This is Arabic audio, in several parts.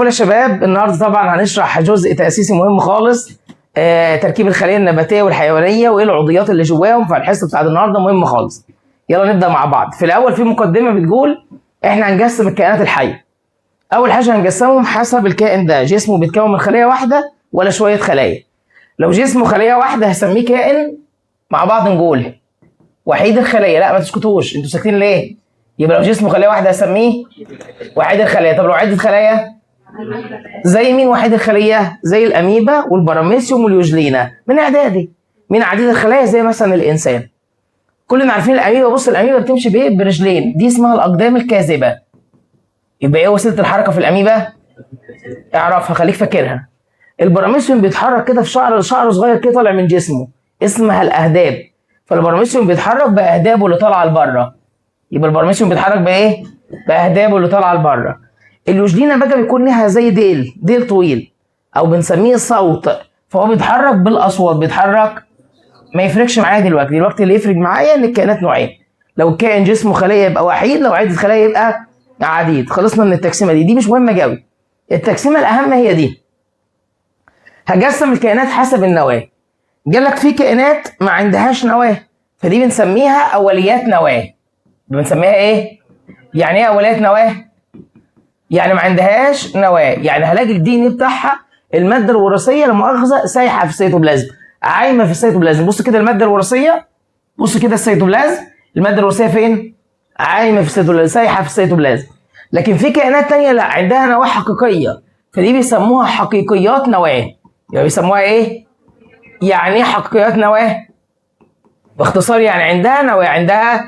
يا شباب، النهارده طبعا هنشرح جزء تأسيسي مهم خالص. تركيب الخلية النباتية والحيوانية وايه العضويات اللي جواهم. فالحصة بتاعت النهارده مهمة خالص. يلا نبدأ مع بعض. في الأول في مقدمة بتقول احنا هنقسم الكائنات الحية. أول حاجة هنقسمهم حسب الكائن ده جسمه بيتكون من خلية واحدة ولا شوية خلايا. لو جسمه خلية واحدة هسميه كائن. مع بعض نقول وحيد الخلية. لا ما تسكتوش، انتوا ساكتين ليه؟ يبقى لو جسمه خلية واحدة هسميه وحيد الخلية. طب لو عدة خلايا زي مين وحيد الخلية؟ زي الأميبا والبراميسيوم واليوجلينا من إعدادي. مين عديد الخلايا؟ زي مثلا الإنسان. كلنا عارفين الأميبا. بص الأميبا بتمشي بإيه؟ برجلين، دي اسمها الأقدام الكاذبة. يبقى إيه وسيلة الحركة في الأميبا؟ اعرفها، خليك فاكرها. البراميسيوم بيتحرك كده في شعر صغير كده طالع من جسمه، اسمها الأهداب. فالبراميسيوم بيتحرك بأهدابه اللي طالعة لبره. يبقى البراميسيوم بيتحرك بإيه؟ بأهدابه اللي طالعة لبره. اليوجلينا بقى بيكون لها زي ديل طويل او بنسميه صوت، فهو بيتحرك بالاصوات. بيتحرك ما يفرقش معايا دلوقتي اللي يفرق معايا ان الكائنات نوعين. لو الكائن جسمه خليه يبقى وحيد، لو عدة خلايا يبقى عديد. خلصنا من التقسيمه دي مش مهمه قوي. التقسيمه الاهم هي دي. هقسم الكائنات حسب النواه. قال لك في كائنات ما عندهاش نواه، فدي بنسميها اوليات نواه. بنسميها ايه؟ يعني ايه اوليات نواه؟ يعني ما عندهاش نواه. يعني هلاقي الدي ان بتاعها الماده الوراثيه لا مؤاخذه سايحه في السيتوبلازم، عايمه في السيتوبلازم. بص كده الماده الوراثيه، بص كده السيتوبلازم، الماده الوراثيه فين؟ عايمه في السيتوبلازم، سايحه في السيتوبلازم. لكن في كائنات ثانيه لا عندها نواه حقيقيه، فدي بيسموها حقيقيات نواه. يعني بيسموها ايه؟ يعني ايه حقيقيات نواه؟ باختصار يعني عندها نواه،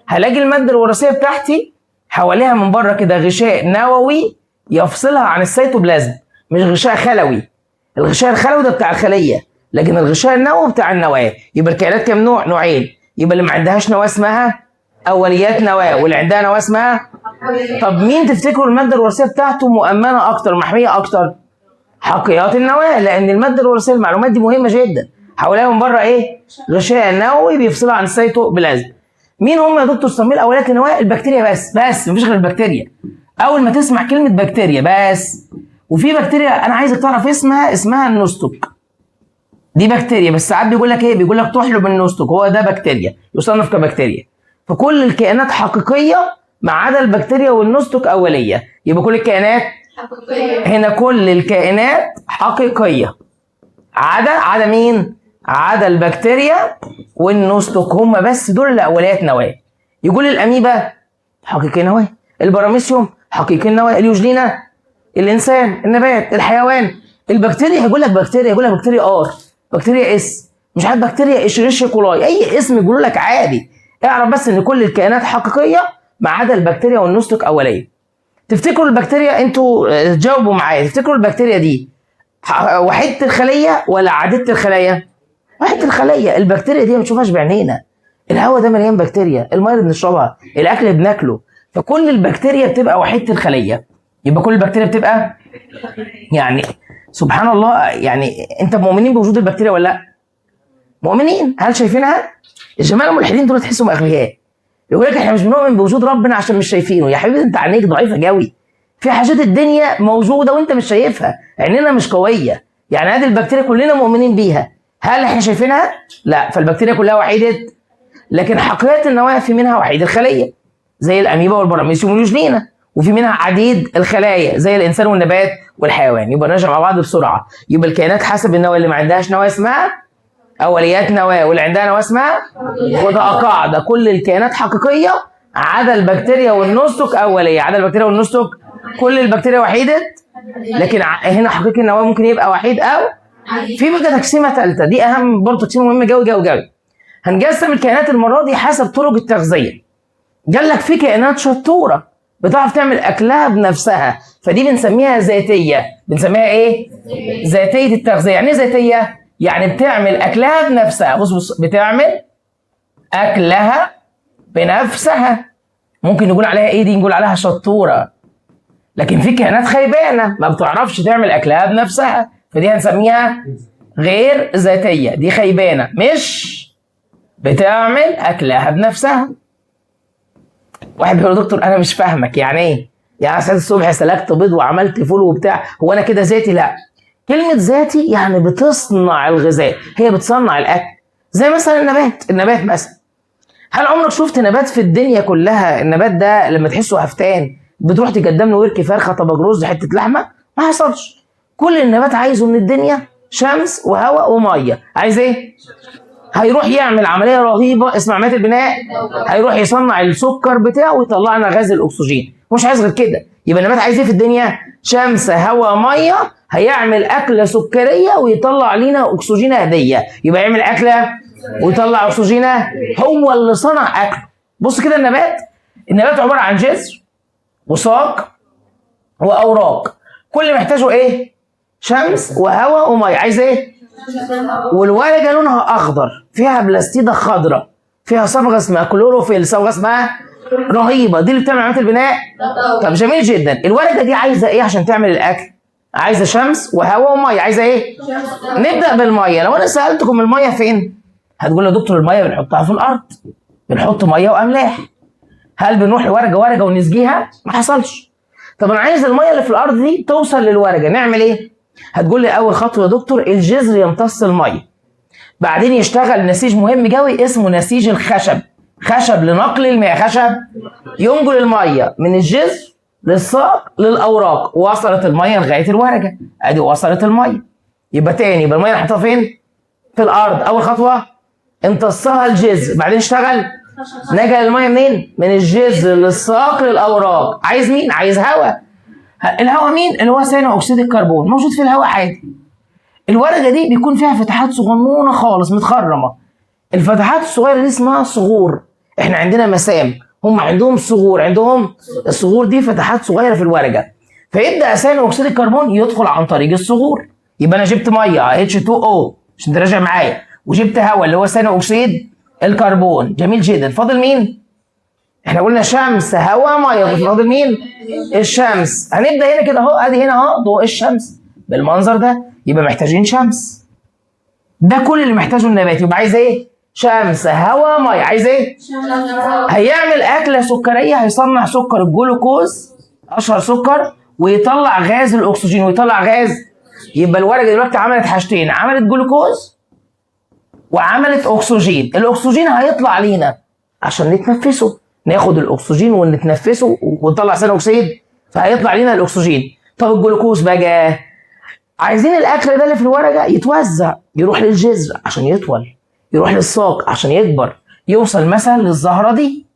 هلاقي الماده الوراثيه بتاعتي حواليها من بره كده غشاء نووي يفصلها عن السيتوبلازم، مش غشاء خلوي. الغشاء الخلوي ده بتاع الخليه، لكن الغشاء النووي بتاع النواه. يبقى الكائنات كام نوع؟ نوعين. يبقى اللي ما عندهاش نواه اسمها اوليات نواه، واللي عندها نواه اسمها. طب مين تفتكروا الماده الوراثيه بتاعته مؤمنه اكتر، محميه اكتر؟ حقيقيات النواه، لان الماده الوراثيه المعلومات دي مهمه جدا. حواليها من بره ايه؟ غشاء نووي بيفصلها عن السيتوبلازم. مين هم يا دكتور سميه الاوليات النواه؟ البكتيريا بس مفيش غير البكتيريا. اول ما تسمع كلمه بكتيريا بس. وفي بكتيريا انا عايزك تعرف اسمها النوستوك. دي بكتيريا، بس ساعات بيقول لك ايه؟ بيقول لك تحلب النوستوك، هو ده بكتيريا، يصنف كبكتيريا. فكل الكائنات حقيقيه ما عدا البكتيريا والنوستوك اوليه. يبقى كل الكائنات حقيقيه. هنا كل الكائنات حقيقيه عدا مين؟ عدا البكتيريا والنوستوك، هم بس دول اللي اوليات نواه. يقول الاميبا حقيقي نواه، البراميسيوم حقيقي نواه، اليوجلينا، الانسان، النبات، الحيوان. البكتيريا هيقول لك بكتيريا ار، بكتيريا اس، مش عارف بكتيريا ايشيريشيا كولاي، اي اسم يقولوا لك عادي. اعرف بس ان كل الكائنات حقيقيه ما عدا البكتيريا والنوستوك اوليه. تفتكروا البكتيريا، انتوا جاوبوا معايا، تفتكروا البكتيريا دي وحيدة الخلية ولا عديدة الخلايا؟ وحيدة الخلية. البكتيريا دي ما بنشوفهاش بعينينا. الهواء ده مليان بكتيريا، الميه اللي بنشربها، الاكل اللي بناكله، فكل البكتيريا بتبقى وحيدة الخلية. يبقى كل البكتيريا بتبقى يعني سبحان الله. يعني انت مؤمنين بوجود البكتيريا ولا لا؟ مؤمنين. هل شايفينها؟ الجماعه الملحدين دول تحسهم اغبياء. يقول لك احنا مش بنؤمن بوجود ربنا عشان مش شايفينه. يا حبيبي انت عينيك ضعيفه قوي. في حاجات الدنيا موجوده وانت مش شايفها، عينينا مش قويه. يعني هذه البكتيريا كلنا مؤمنين بيها، هل احنا شايفينها؟ لا. فالبكتيريا كلها وحيده، لكن حقيقه النواه في منها وحيد الخليه زي الاميبا والبراميسيوم واليوجلينا، وفي منها عديد الخلايا زي الانسان والنبات والحيوان. يبقى نرجع مع بعض بسرعه. يبقى الكائنات حسب النواه، اللي ما عندهاش نواه اسمها اوليات نواه، واللي عندها نواه اسمها. وده قاعده، كل الكائنات حقيقيه عدا البكتيريا والنوستوك اوليه. عدا البكتيريا والنوستوك كل البكتيريا وحيده، لكن هنا حقيقي النواه ممكن يبقى وحيد او في بقى تقسيمه ثالثه. دي اهم برضه، تقسيمه مهمه قوي. هنقسم الكائنات المره دي حسب طرق التغذيه. قال لك في كائنات شطوره بتعرف تعمل اكلها بنفسها، فدي بنسميها ذاتيه. بنسميها ايه؟ ذاتيه التغذيه. يعني ايه ذاتيه؟ يعني بتعمل اكلها بنفسها. بص بتعمل اكلها بنفسها. ممكن نقول عليها ايه دي؟ نقول عليها شطوره. لكن في كائنات خيبانه ما بتعرفش تعمل اكلها بنفسها، فدي هنسميها غير ذاتيه. دي خيبانه، مش بتعمل اكلها بنفسها. واحد بيقول دكتور انا مش فاهمك، يعني ايه؟ يعني صحيت الصبح سلكت بيض وعملت فول وبتاع، هو انا كده ذاتي؟ لا. كلمه ذاتي يعني بتصنع الغذاء، هي بتصنع الاكل. زي مثلا النبات مثلا، هل عمرك شفت نبات في الدنيا كلها النبات ده لما تحسه هفتان بتروح تقدم له ورك فرخه، طبق رز، حته لحمه؟ ما حصلش. كل النبات عايزه من الدنيا شمس وهواء وميه. عايز ايه؟ هيروح يعمل عمليه رهيبه اسمها عمليه البناء، هيروح يصنع السكر بتاعه ويطلع لنا غاز الاكسجين، مش عايز غير كده. يبقى النبات عايز ايه في الدنيا؟ شمس هواء ميه، هيعمل اكله سكريه ويطلع لنا اكسجين هديه. يبقى يعمل اكله ويطلع اكسجين، هو اللي صنع اكل. بص كده النبات عباره عن جذر وساق واوراق، كل اللي محتاجه ايه؟ شمس وهواء وميه. عايز ايه؟ والورقه لونها اخضر، فيها بلاستيده خضراء، فيها صبغه اسمها كلوروفيل، صبغه اسمها رهيبه، دي اللي بتعمل عمليه البناء. طب جميل جدا. الورقه دي عايزه ايه عشان تعمل الاكل؟ عايزه شمس وهواء وميه. عايزه ايه؟ نبدا بالميه. لو انا سالتكم الميه فين؟ هتقول لي يا دكتور الميه بنحطها في الارض، بنحط ميه واملاح. هل بنروح لورقه ونسقيها؟ ما حصلش. طب انا عايز الميه اللي في الارض دي توصل للورقه، نعمل ايه؟ هتقول لي اول خطوه يا دكتور الجذر يمتص الميه، بعدين يشتغل نسيج مهم قوي اسمه نسيج الخشب، خشب لنقل المياه، خشب ينقل الميه من الجذر للساق للاوراق. وصلت الميه لغايه الورقه، ادي وصلت الميه. يبقى تاني، يبقى الميه نحطها فين؟ في الارض. اول خطوه امتصها الجذر، بعدين اشتغل نقل الميه منين؟ من الجذر للساق للاوراق. عايز مين؟ عايز هواء. الهواء مين؟ اللي هو ثاني اكسيد الكربون، موجود في الهواء عادي. الورقه دي بيكون فيها فتحات صغنونه خالص متخرمه، الفتحات الصغيره دي اسمها صغور. احنا عندنا مسام، هم عندهم صغور، عندهم الصغور دي فتحات صغيره في الورقه، فيبدا ثاني اكسيد الكربون يدخل عن طريق الصغور. يبقى انا جبت ميه H2O عشان تراجع معايا، وجبت هواء اللي هو ثاني اكسيد الكربون. جميل جدا. فاضل مين؟ احنا قلنا شمس هواء ميه، فاضل مين؟ الشمس. هنبدا هنا كده اهو، ادي هنا اهو ضوء الشمس بالمنظر ده، يبقى محتاجين شمس. ده كل اللي محتاجه النبات. يبقى عايز ايه؟ شمس هواء ميه. عايز ايه؟ هيعمل اكله سكريه، هيصنع سكر الجلوكوز اشهر سكر، ويطلع غاز الاكسجين ويطلع غاز. يبقى الورقه دلوقتي عملت حاجتين، عملت جلوكوز وعملت اكسجين. الاكسجين هيطلع لينا عشان نتنفسه، ناخد الاكسجين ونتنفسه ونطلع ثاني اكسيد، فهيطلع لنا الاكسجين. طب الجلوكوز بقى عايزين الاكل ده اللي في الورقه يتوزع، يروح للجذر عشان يطول، يروح للساق عشان يكبر، يوصل مثلا للزهره دي،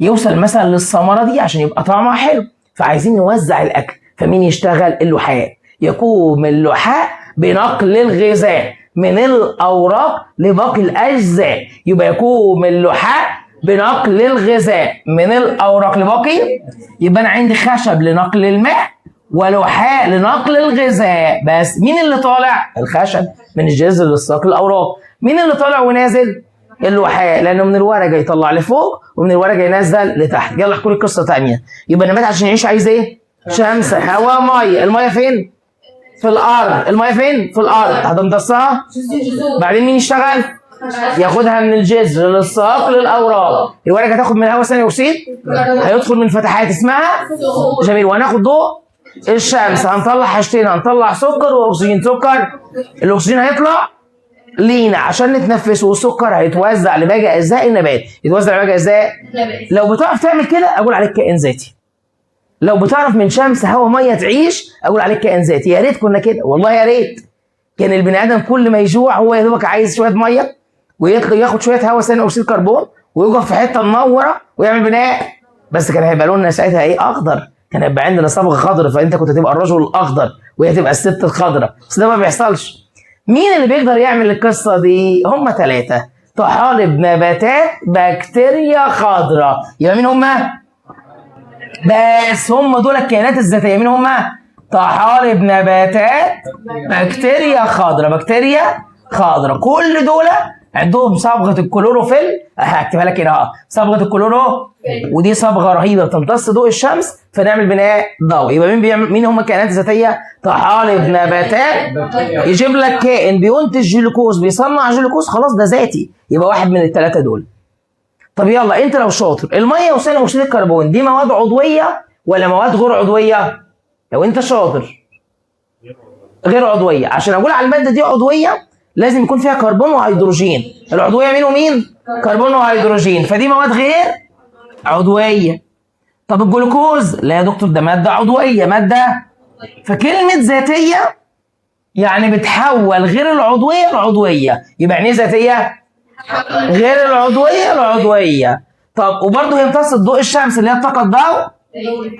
يوصل مثلا للثمره دي عشان يبقى طعمها حلو. فعايزين نوزع الاكل. فمين يشتغل؟ اللحاء. يقوم اللحاء بنقل الغذاء من الاوراق لباقي الاجزاء. يبقى يقوم اللحاء بنقل الغذاء من الاوراق لباقي. يبقى انا عندي خشب لنقل الماء ولحاء لنقل الغذاء. بس مين اللي طالع؟ الخشب من الجذر للساق للاوراق. مين اللي طالع ونازل؟ اللحاء، لانه من الورقه يطلع لفوق ومن الورقه ينزل لتحت. يلا احكوا لي قصه ثانيه. يبقى النبات عشان يعيش عايز ايه؟ شمس هواء ميه. الميه فين؟ في الارض. الميه فين؟ في الارض. هتمتصها، بعدين مين يشتغل؟ ياخدها من الجذر للساق للاوراق. الورقه تاخد من الهواء ثاني اكسيد، هيدخل من فتحات اسمها جميل، وهناخد ضوء الشمس. هنطلع حاجتين، هنطلع سكر واكسجين. سكر، الاكسجين هيطلع لينا عشان نتنفسه، والسكر هيتوزع لباقي اجزاء النبات. يتوزع لباقي اجزاء. لو بتعرف تعمل كده اقول عليك كائن ذاتي. لو بتعرف من شمس هواء ميه تعيش اقول عليك كائن ذاتي. يا ريت كنا كده، والله يا ريت. كان البني ادم كل ما يجوع هو يا دوبك عايز شويه ميه وياخد شويه هواء ثاني اكسيد كربون ويقف في حته منوره ويعمل بناء. بس كان هيبقى لوننا ساعتها ايه؟ اخضر. كان هيبقى عندنا صبغه خضراء، فانت كنت هتبقى الرجل الاخضر وهي تبقى الست الخضراء. بس ده ما بيحصلش. مين اللي بيقدر يعمل القصه دي؟ هم 3: طحالب نباتات، بكتيريا خضراء. يبقى مين هم؟ بس هم دول الكائنات الذاتيه. مين هم؟ طحالب نباتات، بكتيريا خضراء، بكتيريا خضراء. كل دول عندهم صبغه الكلوروفيل. هكتبها لك هنا، صبغه الكلورو، ودي صبغه رهيبه بتمتص ضوء الشمس فنعمل بناء ضوئي. يبقى مين هم الكائنات الذاتيه؟ طحالب نباتات. يجيب لك كائن بينتج جلوكوز، بيصنع جلوكوز، خلاص ده ذاتي. يبقى واحد من ال3 دول. طب يلا انت لو شاطر، الميه وثاني اكسيد الكربون دي مواد عضويه ولا مواد غير عضويه؟ لو انت شاطر غير عضويه. عشان اقول على الماده دي عضويه لازم يكون فيها كربون وهيدروجين. العضويه مين ومين؟ كربون وهيدروجين، فدي مواد غير عضويه. طب الجلوكوز؟ لا يا دكتور ده ماده عضويه، ماده. فكلمه ذاتيه يعني بتحول غير العضويه لعضويه. يبقى يعني ايه ذاتيه؟ غير العضويه لعضويه. طب وبرضه هي امتصت ضوء الشمس اللي هي الطاقه الضوء،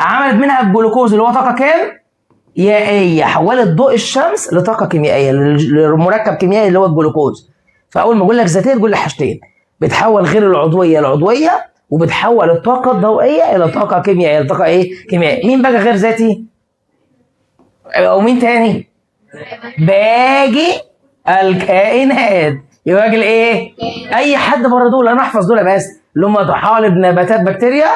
عملت منها الجلوكوز اللي هو طاقه كيميائيه، حولت ضوء الشمس لطاقه كيميائيه، لمركب كيميائي اللي هو الجلوكوز. فاول ما اقول لك ذاتيه تقول لي حاجتين: بتحول غير العضويه لعضويه، وبتحول الطاقه الضوئيه الى طاقه كيميائيه، الى طاقه ايه؟ كيميائيه. مين بقى غير ذاتي؟ او مين تاني؟ باقي الكائنات. يبقى ايه؟ اي حد بره دول انا احفظ دول بس، اللي هم طحالب، نباتات، بكتيريا،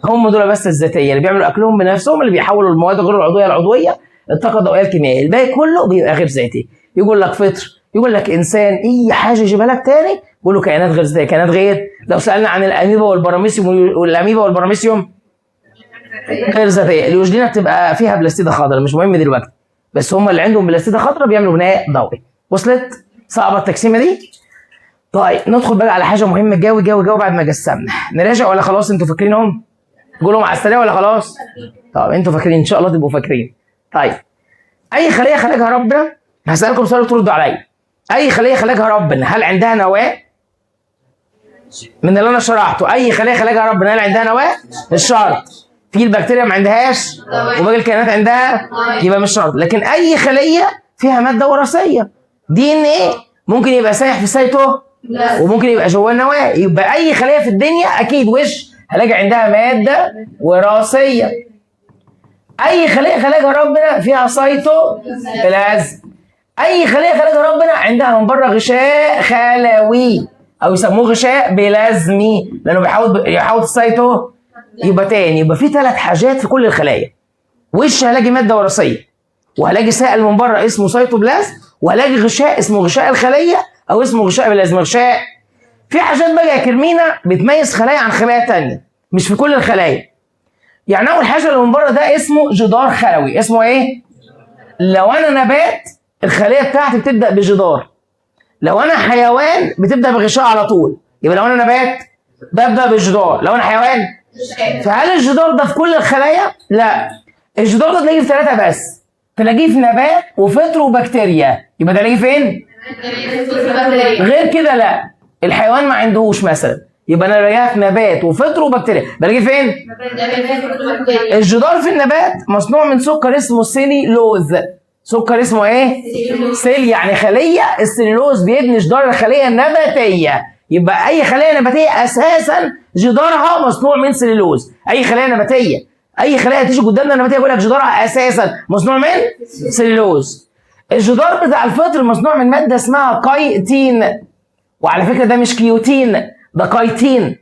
هم دول بس الذاتيه اللي بيعملوا اكلهم بنفسهم، اللي بيحولوا المواد غير العضويه العضويه، الطاقه الضوئيه الكيميائيه. الباقي كله بيبقى غير ذاتي. يقول لك فطر، يقول لك انسان، اي حاجه يجيبها لك تاني يقول له كائنات غير ذاتيه. كائنات غير، لو سالنا عن الاميبا والبراميسيوم غير ذاتيه. اليوجلينا بتبقى فيها بلاستيده خضراء، مش مهم دلوقتي، بس هم اللي عندهم بلاستيده خضراء بيعملوا بناء ضوئي. وصلت؟ صعبه التقسيمه دي؟ طيب ندخل بقى على حاجه مهمه. جاوي بعد ما قسمنا. نراجع ولا خلاص انتوا فاكرينهم؟ قولهم على السريع ولا خلاص؟ طب انتوا فاكرين، ان شاء الله تبقوا فاكرين. طيب اي خليه خلقها ربنا، هسالكم سؤال تردوا عليا. اي خليه خلقها ربنا هل عندها نواه؟ من اللي انا شرحته، اي خليه خلقها ربنا هل عندها نواه؟ مش شرط. في البكتيريا ما عندهاش وباقي الكائنات عندها، يبقى مش شرط. لكن اي خليه فيها ماده وراثيه، دي ان ايه، ممكن يبقى سايح في سايتو وممكن يبقى جواه النواه. يبقى اي خليه في الدنيا اكيد هلاقي عندها ماده وراثيه. اي خليه خلقها ربنا فيها سيتوبلازم. اي خليه خلقها ربنا عندها من بره غشاء خلوي او يسموه غشاء بلازمي، لانه بيحاول السيتو. يبقى تاني، يبقى في 3 حاجات في كل الخلايا: هلاقي ماده وراثيه، وهلاقي سائل من بره اسمه سيتوبلازم، وهلاقي غشاء اسمه غشاء الخليه او اسمه غشاء بلازم. غشاء. في حاجات بقى يا كرمينا بتميز خلايا عن خلايا تانية، مش في كل الخلايا. يعني اول حاجه اللي من بره ده اسمه جدار خلوي. اسمه ايه؟ لو انا نبات الخليه بتاعتي بتبدا بجدار، لو انا حيوان بتبدا بغشاء على طول. يبقى لو انا نبات ببدا بجدار، لو انا حيوان. فهل الجدار ده في كل الخلايا؟ لا، الجدار ده تلاقيه في 3 بس. تلاقيه في نبات وفطر وبكتيريا. يبقى ده تلاقيه فين؟ غير كده لا. الحيوان ما عندهوش مثلا، يبقى انا بلاقيها في نبات وفطر وبكتيريا. بلاقيه فين؟ الجدار في النبات مصنوع من سكر اسمه سيلولوز. سكر اسمه ايه؟ سيل يعني خليه. السيلولوز بيبني جدار الخليه النباتيه. يبقى اي خليه نباتيه اساسا جدارها مصنوع من سيلولوز. اي خليه نباتيه، اي خليه تيجي قدامنا نباتيه يقول لك جدارها اساسا مصنوع من سيلولوز. الجدار بتاع الفطر مصنوع من ماده اسمها كايتين، وعلى فكره ده مش كيوتين، ده كايتين.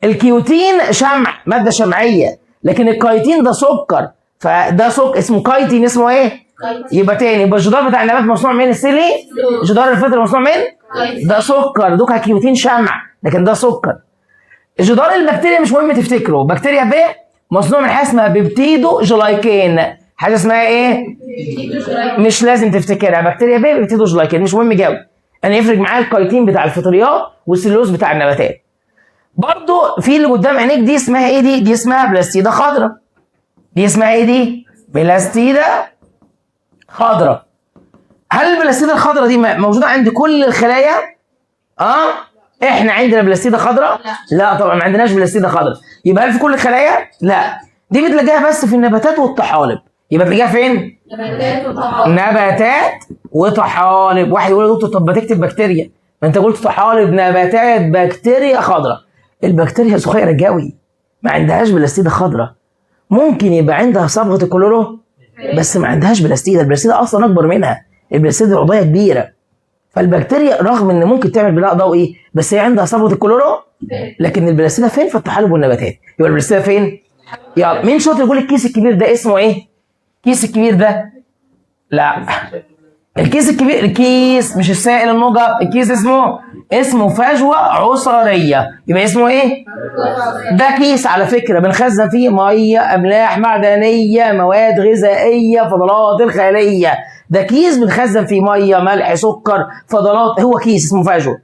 الكيوتين شمع، ماده شمعيه، لكن الكايتين ده سكر، فده سكر اسمه كايتين. اسمه ايه؟ يبقى تاني، يبقى الجدار بتاع النبات مصنوع من السيلي، جدار الفطر مصنوع من ده سكر، دوكا كيوتين شمع، لكن ده سكر. جدار البكتيريا مش مهم تفتكره، بكتيريا ب مصنوع من حاجه اسمها بيبتيدو جلايكين. حاجه اسمها ايه؟ مش لازم تفتكرها. بكتيريا ب بيبتيدو جلايكين، مش مهم جاوب. انا يفرق معايا الكايتين بتاع الفطريات والسلوز بتاع النباتات. برضو في اللي قدام عينيك دي اسمها ايه؟ دي اسمها بلاستيده خضراء. دي اسمها ايه دي؟ بلاستيده خضراء. هل البلاستيده الخضراء دي موجوده عند كل الخلايا؟ احنا عندنا بلاستيده خضراء؟ لا طبعا ما عندناش بلاستيده خضراء. يبقى هل في كل الخلايا؟ لا، دي بتلاقيها بس في النباتات والطحالب. يبقى تلاقيها فين؟ نباتات وطحالب. واحد يقول يا دكتور طب ما تكتب بكتيريا، ما انت قلت طحالب، نباتات، بكتيريا خضراء. البكتيريا صغيره قوي ما عندهاش بلاستيده خضراء. ممكن يبقى عندها صبغه الكلورو بس ما عندهاش بلاستيده. البلاستيده اصلا اكبر منها، البلاستيده عضويه كبيره. فالبكتيريا رغم ان ممكن تعمل بناء ضوئي بس هي عندها صبغه الكلورو، لكن البلاستيده فين؟ في الطحالب والنباتات. يبقى البلاستيده فين؟ يلا مين شاطر يقول الكيس الكبير ده اسمه ايه؟ الكيس الكبير ده؟ لا، الكيس الكبير، الكيس مش السائل النجر، الكيس اسمه فجوه عصاريه، يبقى اسمه ايه؟ ده كيس على فكره بنخزن فيه ميه، املاح معدنيه، مواد غذائيه، فضلات الخليه. ده كيس بنخزن فيه ميه، ملح، سكر، فضلات، هو كيس اسمه فجوه.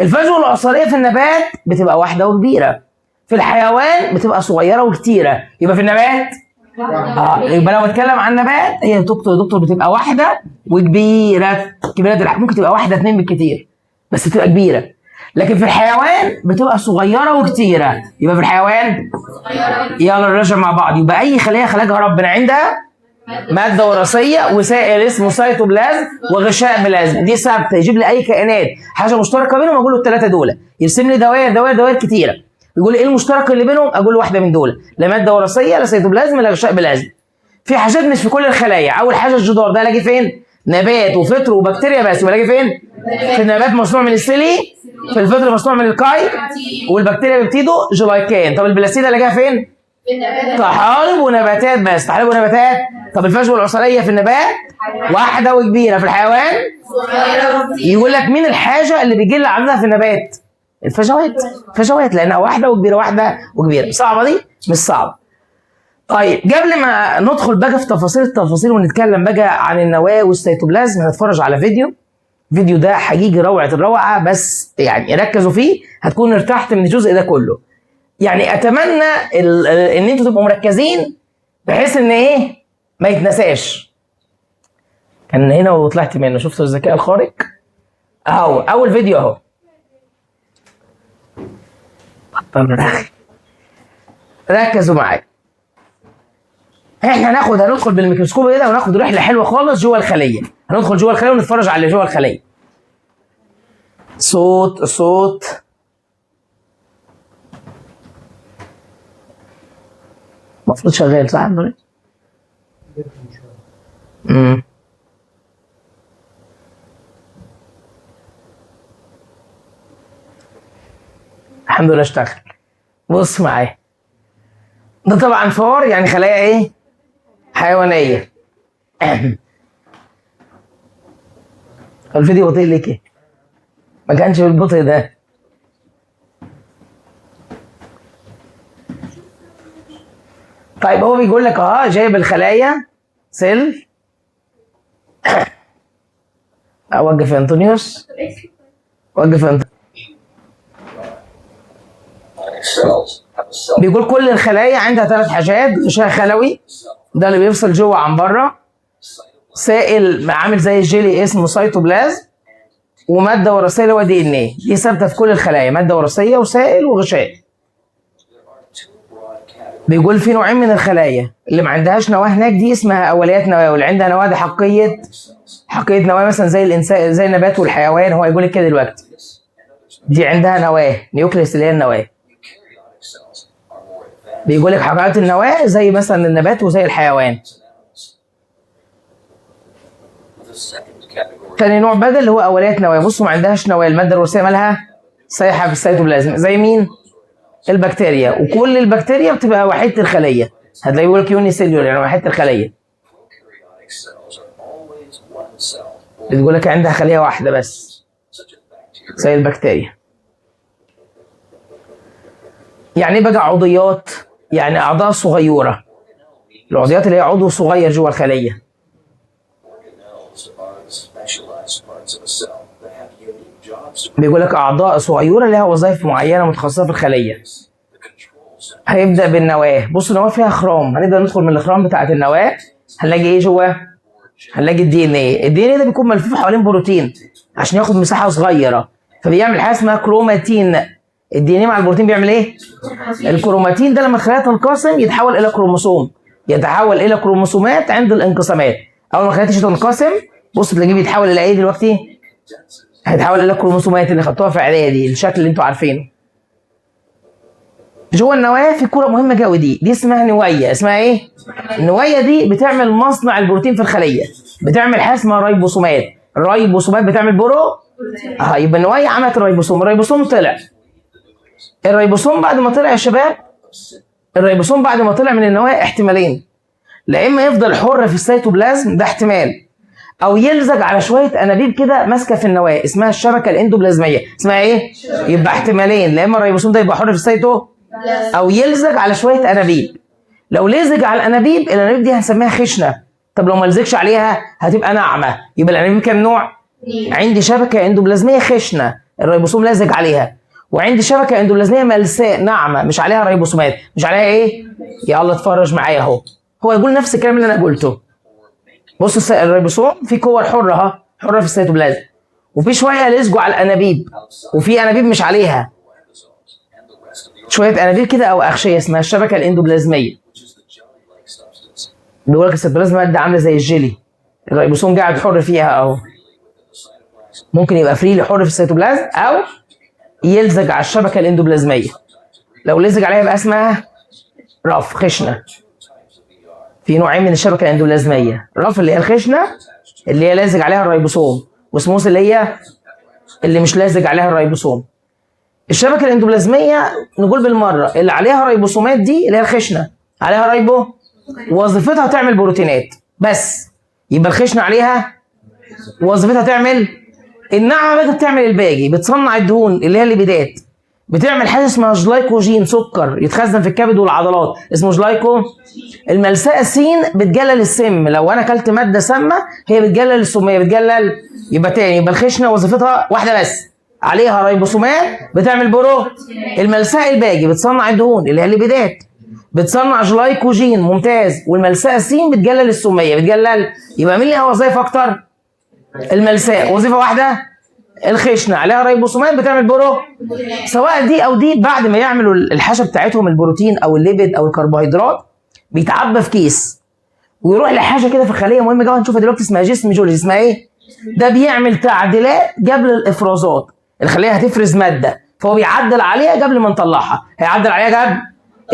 الفجوه العصاريه في النبات بتبقى واحده وكبيره، في الحيوان بتبقى صغيره وكتيره. يبقى في النبات يبقى لو بتكلم عن نبات هي دكتور بتبقى واحده وكبيره، كبيره ممكن تبقى واحده اتنين بالكتير بس بتبقى كبيره. لكن في الحيوان بتبقى صغيره وكتيره، يبقى في الحيوان يلا نراجع مع بعض. يبقى اي خليه خلقها ربنا عندها ماده وراثيه وسائل اسمه سيتوبلازم وغشاء بلازم، دي ثابته. يجيب لي اي كائنات حاجه مشتركه بينهم اقول له الثلاثه دول، يرسم لي دوائر كتيره، يقول لي ايه المشترك اللي بينهم، اقول له واحده من دول، لا ماده وراثيه لا سيتوبلازم لا غشاء بلازم. في حاجات مش في كل الخلايا. اول حاجه الجدار، ده الاقي فين؟ نبات وفطر وبكتيريا بس، وبلاقي فين؟ في النبات مصنوع من السيلي، في الفطر مصنوع من الكاي، والبكتيريا بيبتيدو جلايكان. طب البلاستيده الاقيها فين؟ طحالب ونباتات بس، طحالب ونباتات. طب الفجوه العصاريه في النبات واحده وكبيره، في الحيوان يقول لك مين الحاجه اللي بيجي لها عندها في النبات؟ الفجوات لانها واحده وكبيره. صعبه دي؟ مش صعبه. طيب قبل ما ندخل بقى في تفاصيل التفاصيل ونتكلم بقى عن النواه والسيتوبلازم، هنتفرج على فيديو ده حقيقي روعه الروعه، بس يعني ركزوا فيه هتكون ارتحت من الجزء ده كله. يعني اتمنى ان انتوا تبقوا مركزين بحيث ان ايه ما يتنساش. كان هنا وطلعت منه، شفتوا الذكاء الخارق اهو. اول فيديو اهو، ركزوا معايا. احنا هندخل بالميكروسكوب كده وناخد رحله حلوه خالص جوه الخليه. هندخل جوه الخليه ونتفرج على اللي جوه الخليه. الصوت المفروض شغال صح؟ الحمد لله اشتغل. بص معايا، ده طبعا فار، يعني خلايا ايه؟ حيوانيه. الفيديو بطيء ليه كده؟ ما كانش بالبطء ده. طيب هو بيقول لك جايب الخلايا سيل. اوقف يا انطونيوس، وقف. بيقول كل الخلايا عندها 3 حاجات: غشاء خلوي ده اللي بيفصل جوه عن بره، سائل عامل زي الجيلي اسمه سيتوبلازم، وماده وراثيه اللي هو دي ان ايه. دي ثابته في كل الخلايا، ماده وراثيه وسائل وغشاء. بيقول في نوعين من الخلايا، اللي ما عندهاش نواه هناك دي اسمها اوليات نواه، واللي عندها نواه دي حقيقيه نواه، مثلا زي الانسان زي النبات والحيوان. هو يقول لك كده دلوقتي دي عندها نواه، نيوكليس اللي هي النواه. بيقول لك حقيقه النواه زي مثلا النبات وزي الحيوان. تاني نوع بدل اللي هو اوليات نواه. بصوا ما عندهاش نواه، الماده الوراثيه مالها سايحه في السيتوبلازم. زي مين؟ البكتيريا. وكل البكتيريا بتبقى وحيده الخليه، هتلاقيه بيقول لك يوني سيلولر يعني وحيده الخليه. بتقول لك عندها خليه واحده بس زي البكتيريا. يعني ايه بقى عضيات؟ يعني اعضاء صغيره. العضيات اللي هي عضو صغير جوه الخليه. بيقول لك اعضاء صغيره لها وظائف معينه متخصصه في الخليه. هيبدا بالنواه. بص النواه فيها خرام، هنبدا ندخل من الخرام بتاعه النواه. هنلاقي ايه جواه؟ هنلاقي الدي ان ايه. الدي ان ايه ده بيكون ملفوف حوالين بروتين عشان ياخد مساحه صغيره، فبيعمل حاجه اسمها كروماتين. الدي ان ايه مع البروتين بيعمل ايه؟ الكروماتين ده لما الخلايا تنقسم يتحول الى كروموسوم، يتحول الى كروموسومات عند الانقسامات. اول ما الخلايا تيجي تنقسم بص تلاقيه بيتحول الى ايه دلوقتي؟ هيتحول الى كروموسومات اللي خدتوها في اعدادي، الشكل اللي انتوا عارفينه. جوه النواه في كوره مهمه قوي، دي اسمها نوايه. اسمها ايه؟ النوايه دي بتعمل مصنع البروتين في الخليه، بتعمل حاجه اسمها ريبوسومات. الريبوسومات بتعمل يبقى النوايه عملت الريبوسوم. الريبوسوم طلع. الريبوسوم بعد ما طلع يا شباب، الريبوسوم بعد ما طلع من النواه احتمالين: لا اما يفضل حر في السيتوبلازم، ده احتمال، او يلزق على شويه انابيب كده ماسكه في النواه، اسمها الشبكه الاندوبلازميه. اسمها ايه؟ يبقى احتمالين، لا اما الريبوسوم ده يبقى حر في السيتو او يلزق على شويه انابيب. لو لزق على الانابيب، الانابيب دي هنسميها خشنه. طب لو ما لزقش عليها هتبقى ناعمه. يبقى الانابيب كام نوع؟ عندي شبكه اندوبلازميه خشنه الريبوسوم لازق عليها، وعندي شبكه اندوبلازميه ملساء ناعمه مش عليها ريبوسومات. مش عليها ايه؟ يلا اتفرج معايا اهو. هو يقول نفس الكلام اللي انا قلته. بص الريبوسوم في كور حره اهو، حره في السيتوبلازم، وفي شويه لزقوا على الانابيب، وفي انابيب مش عليها. شويه انابيب كده او اغشيه اسمها الشبكه الاندوبلازميه. بيقول لك السيتوبلازم ماده عامله زي الجيلي، الريبوسوم قاعد حر فيها اهو. ممكن يبقى فريلي حر في السيتوبلازم او يلزق على الشبكه الاندوبلازميه. لو لزق عليها يبقى اسمها رف خشنه. في نوعين من الشبكه الاندوبلازميه، رف اللي هي الخشنه اللي هي لازق عليها الريبوسوم، وسموث اللي هي اللي مش لازق عليها الريبوسوم. الشبكه الاندوبلازميه نقول بالمره اللي عليها ريبوسومات دي اللي هي الخشنه، عليها ريبو وظيفتها تعمل بروتينات بس. يبقى الخشنه عليها وظيفتها تعمل، الناعمه بقى بتعمل الباقي، بتصنع الدهون اللي هي الليبيدات، بتعمل حاجه اسمها جلايكوجين، سكر يتخزن في الكبد والعضلات اسمه جلايكو. الملساء سين بتجلل السم، لو انا اكلت ماده سامه هي بتجلل السميه، بتجلل. يبقى تاني، يبقى الخشنه وظيفتها واحده بس، عليها ريبوسومات بتعمل برو. الملساء الباقي بتصنع الدهون اللي هي الليبيدات، بتصنع جلايكوجين ممتاز. والملساء سين بتجلل السميه، بتجلل. يبقى مين ليها وظيفه اكتر؟ الملساء وظيفه واحده، الخشنه عليها ريبوسومات بتعمل برو. سواء دي او دي، بعد ما يعملوا الحشا بتاعتهم البروتين او الليبيد او الكربوهيدرات بيتعبى في كيس ويروح لحاجه كده في خليه مهمه جدا هنشوفها دلوقتي اسمها جسم جولجي. اسمها ايه؟ ده بيعمل تعديلات قبل الافرازات. الخليه هتفرز ماده فهو بيعدل عليها قبل ما نطلعها، هيعدل عليها قبل.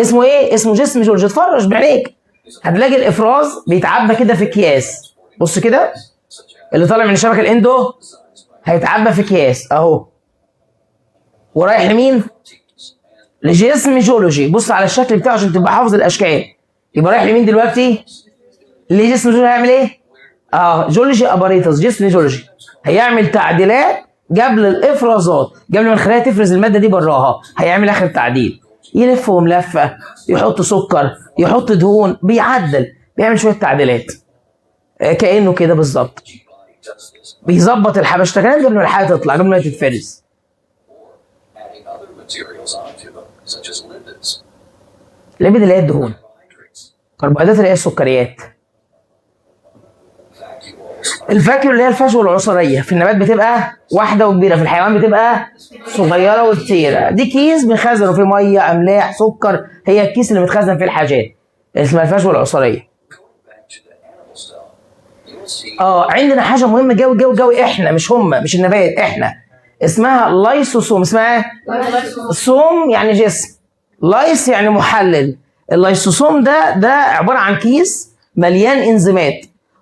اسمه ايه؟ اسمه جسم جولجي. اتفرج بعينيك هتلاقي الافراز بيتعبى كده في اكياس. بص كده اللي طالع من الشبكه الاندو هيتعبى في اكياس اهو، ورايح لمين؟ لجسم جيولوجي. بص على الشكل بتاعه عشان تبقى حافظ الاشكال. يبقى رايح لمين دلوقتي؟ لجسم جيولوجي. هيعمل ايه؟ جيولوجي اباريتس، جسم جيولوجي هيعمل تعديلات قبل الافرازات، قبل ما الخلايا تفرز الماده دي براها. هيعمل اخر تعديل، يلفهم لفه، يحط سكر، يحط دهون، بيعدل، بيعمل شويه تعديلات كانه كده بالظبط. بيظبط الحبشتكنات قبل ما الحاجه تطلع، قبل ما تتفرز. الليبيد اللي هي الدهون، الكربوهيدرات اللي هي السكريات، الفاكيول اللي هي الفجوه العصريه. في النبات بتبقى واحده وكبيره، في الحيوان بتبقى صغيره وكتيره. دي كيس بنخزنه فيه ميه، املاح، سكر، هي الكيس اللي متخزن فيه الحاجات اسمها الفجوه العصريه. عندنا حاجه مهمه جوي احنا، مش هم، مش النبات، احنا، اسمها لايسوسوم. اسمها ايه؟ سوم يعني جسم، لايس يعني محلل. اللايسوسوم ده عباره عن كيس مليان انزيمات،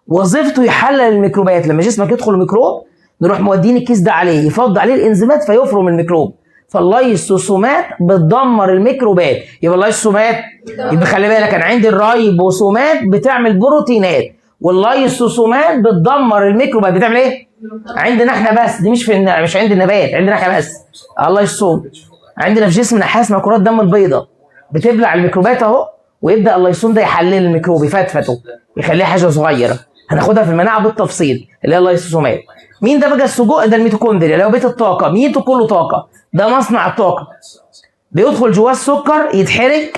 وظيفته يحلل الميكروبات. لما جسمك يدخل الميكروب نروح مودين الكيس ده عليه، يفضي عليه الانزيمات فيفرم الميكروب. فاللايسوسومات بتدمر الميكروبات. يبقى اللايسوسومات، يبقى خلي بالك انا عندي الرايبوسومات بتعمل بروتينات، واللايسوسومات بتدمر الميكروبات. بتعمل ايه؟ عندنا احنا بس، دي مش عند النبات، عندنا احنا بس. اللايسوسوم عندنا في جسمنا حاجه اسمها كرات دم البيضاء بتبلع الميكروبات اهو، ويبدا اللايسوم ده يحلل الميكروب، يفتفته، يخليها حاجه صغيره. هناخدها في المناعه بالتفصيل اللي هي اللايسوسومات. مين ده بقى؟ السجق ده الميتوكوندريا اللي هو بيت الطاقه. ميتو كله طاقه، ده مصنع الطاقه. بيدخل جواه السكر يتحرق،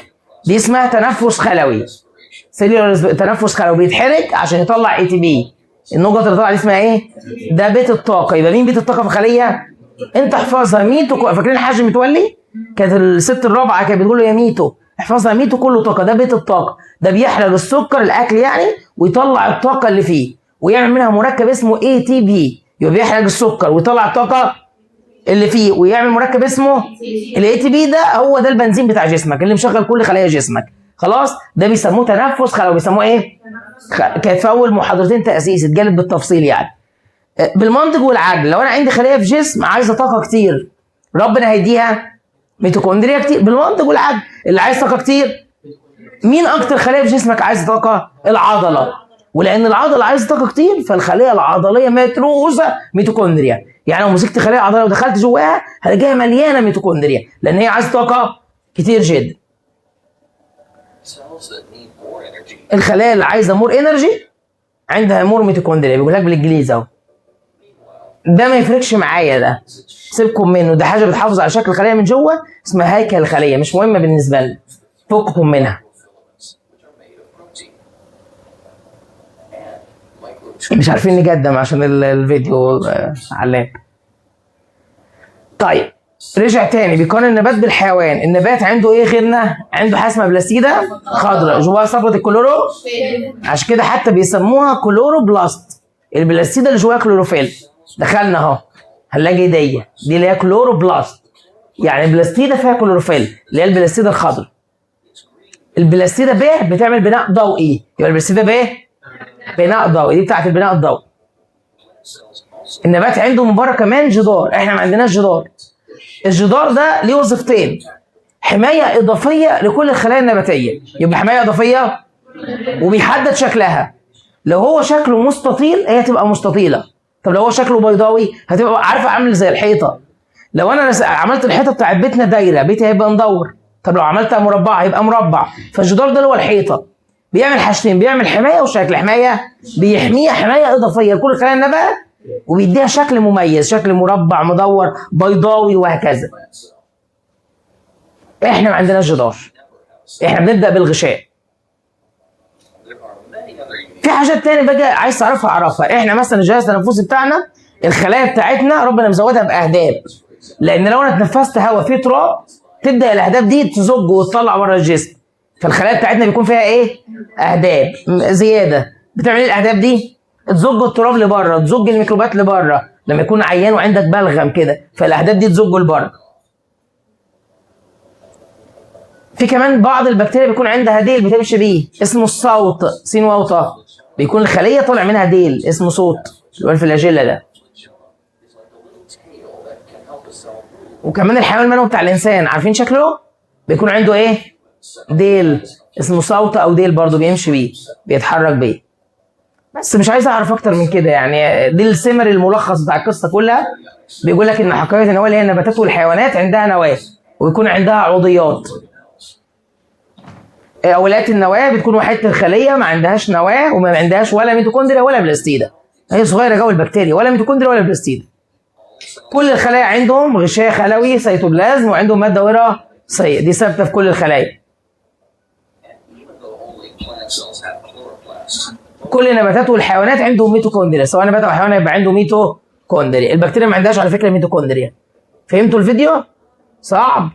دي اسمها تنفس خلوي، تنفس خلوي. بيتحرق عشان يطلع اي تي بي. النقط اللي طالعه دي اسمها ايه؟ ده بيت الطاقه. يبقى مين بيت الطاقه في الخليه؟ انت احفظها، ميتو. فاكرين الحاج متولي؟ كانت الست الرابعه كانت بتقول له يا ميتو، احفظها، ميتو كله طاقه، ده بيت الطاقه. ده بيحرق السكر، الاكل يعني، ويطلع الطاقه اللي فيه، ويعمل منها مركب اسمه اي تي بي. يبقى بيحرق السكر ويطلع الطاقه اللي فيه، ويعمل مركب اسمه الاي تي بي. ده هو ده البنزين بتاع جسمك اللي مشغل كل خلايا جسمك. خلاص، ده بيسموه تنفس خلوي. بيسموه ايه؟ كانت في اول محاضرتين تاسيس، اتجلت بالتفصيل يعني. بالمنطق والعقل، لو انا عندي خليه في جسم عايزه طاقه كتير، ربنا هيديها ميتوكوندريا كتير. بالمنطق والعقل، اللي عايز طاقه كتير، مين اكتر خليه في جسمك عايزه طاقه؟ العضله. ولان العضله عايزه طاقه كتير فالخليه العضليه متروسه ميتوكوندريا. يعني لو مسكت خليه عضليه ودخلت جواها هتلاقيها مليانه ميتوكوندريا لان هي عايزه طاقه كتير جدا. الخلايا اللي عايزه مور انرجي عندها مور ميتوكوندريا، بيقول لك بالانجليزي اهو. ده ما يفرقش معايا، ده سيبكم منه، ده حاجه بتحافظ على شكل الخليه من جوه اسمها هيكل الخليه، مش مهمه بالنسبه لنا، فككم منها. مش عارفين نقدم عشان الفيديو علام. طيب رجع تاني بيقارن النبات بالحيوان. النبات عنده ايه غيرنا؟ عنده حاجه اسمها بلاستيدا خضراء جواها صبغه الكلورو، عشان كده حتى بيسموها كلوروبلاست. البلاستيدا اللي جواها كلوروفيل. دخلنا اهو هنلاقي دي اللي هي كلوروبلاست، يعني البلاستيدا فيها كلوروفيل اللي هي البلاستيدا الخضراء. البلاستيدا ب بتعمل بناء ضوئي، يبقى البلاستيدا ب بناء ضوئي، دي بتاعت البناء الضوئي. النبات عنده من بره كمان جدار، احنا ما عندناش جدار. الجدار ده ليه وظيفتين، حمايه اضافيه لكل الخلايا النباتيه، يبقى حمايه اضافيه وبيحدد شكلها. لو هو شكله مستطيل هي تبقى مستطيله، طب لو هو شكله بيضاوي هتبقى عارفه عامل زي الحيطه. لو انا عملت الحيطه بتاعت بيتنا دايره بيتي هيبقى مدور، طب لو عملتها مربع هيبقى مربع. فالجدار ده اللي هو الحيطه بيعمل حاجتين، بيعمل حمايه وشكل. حمايه بيحميها حمايه اضافيه لكل خلايا النبات وبيديها شكل مميز، شكل مربع مدور بيضاوي وهكذا. احنا ما عندناش جدار، احنا بنبدا بالغشاء. في حاجات تانية بقى عايز تعرفها اعرفها. احنا مثلا الجهاز التنفسي بتاعنا الخلايا بتاعتنا ربنا مزودها باهداب، لان لو انا اتنفست هواء فيه تراب تبدا الاهداب دي تزج وتطلع بره الجسم. فالخلايا بتاعتنا بيكون فيها ايه؟ اهداب زياده. بتعمل ايه الاهداب دي؟ تزج التراب لبره، تزج الميكروبات لبره. لما يكون عيان وعندك بلغم كده فالاهداب دي تزجه لبره. في كمان بعض البكتيريا بيكون عندها ديل بتمشي بيه اسمه الصوت، سين واو طه، بيكون الخليه طالع منها ديل اسمه صوت اللي هو الفلاجيلا ده. وكمان الحيوان المنوي بتاع الانسان عارفين شكله؟ بيكون عنده ايه؟ ديل اسمه صوت او ديل برضه بيمشي بيه بيتحرك بيه. بس مش عايز اعرف اكتر من كده، يعني دي السمر الملخص بتاع القصه كلها. بيقول لك ان حقيقه النواه اللي هي النباتات والحيوانات عندها نواه ويكون عندها عضيات. اولاد النواه بتكون وحيده الخليه ما عندهاش نواه وما عندهاش ولا ميتوكوندريا ولا بلاستيدا، هي صغيره جو البكتيريا، ولا ميتوكوندريا ولا بلاستيدا. كل الخلايا عندهم غشاء خلوي سيتوبلازم وعندهم ماده وراثيه، دي ثابته في كل الخلايا. كل النباتات والحيوانات عندهم ميتوكوندريا، سواء نبات او حيوان يبقى عنده ميتوكوندريا. البكتيريا ما عندهاش على فكره ميتوكوندريا. فهمتوا الفيديو؟ صعب؟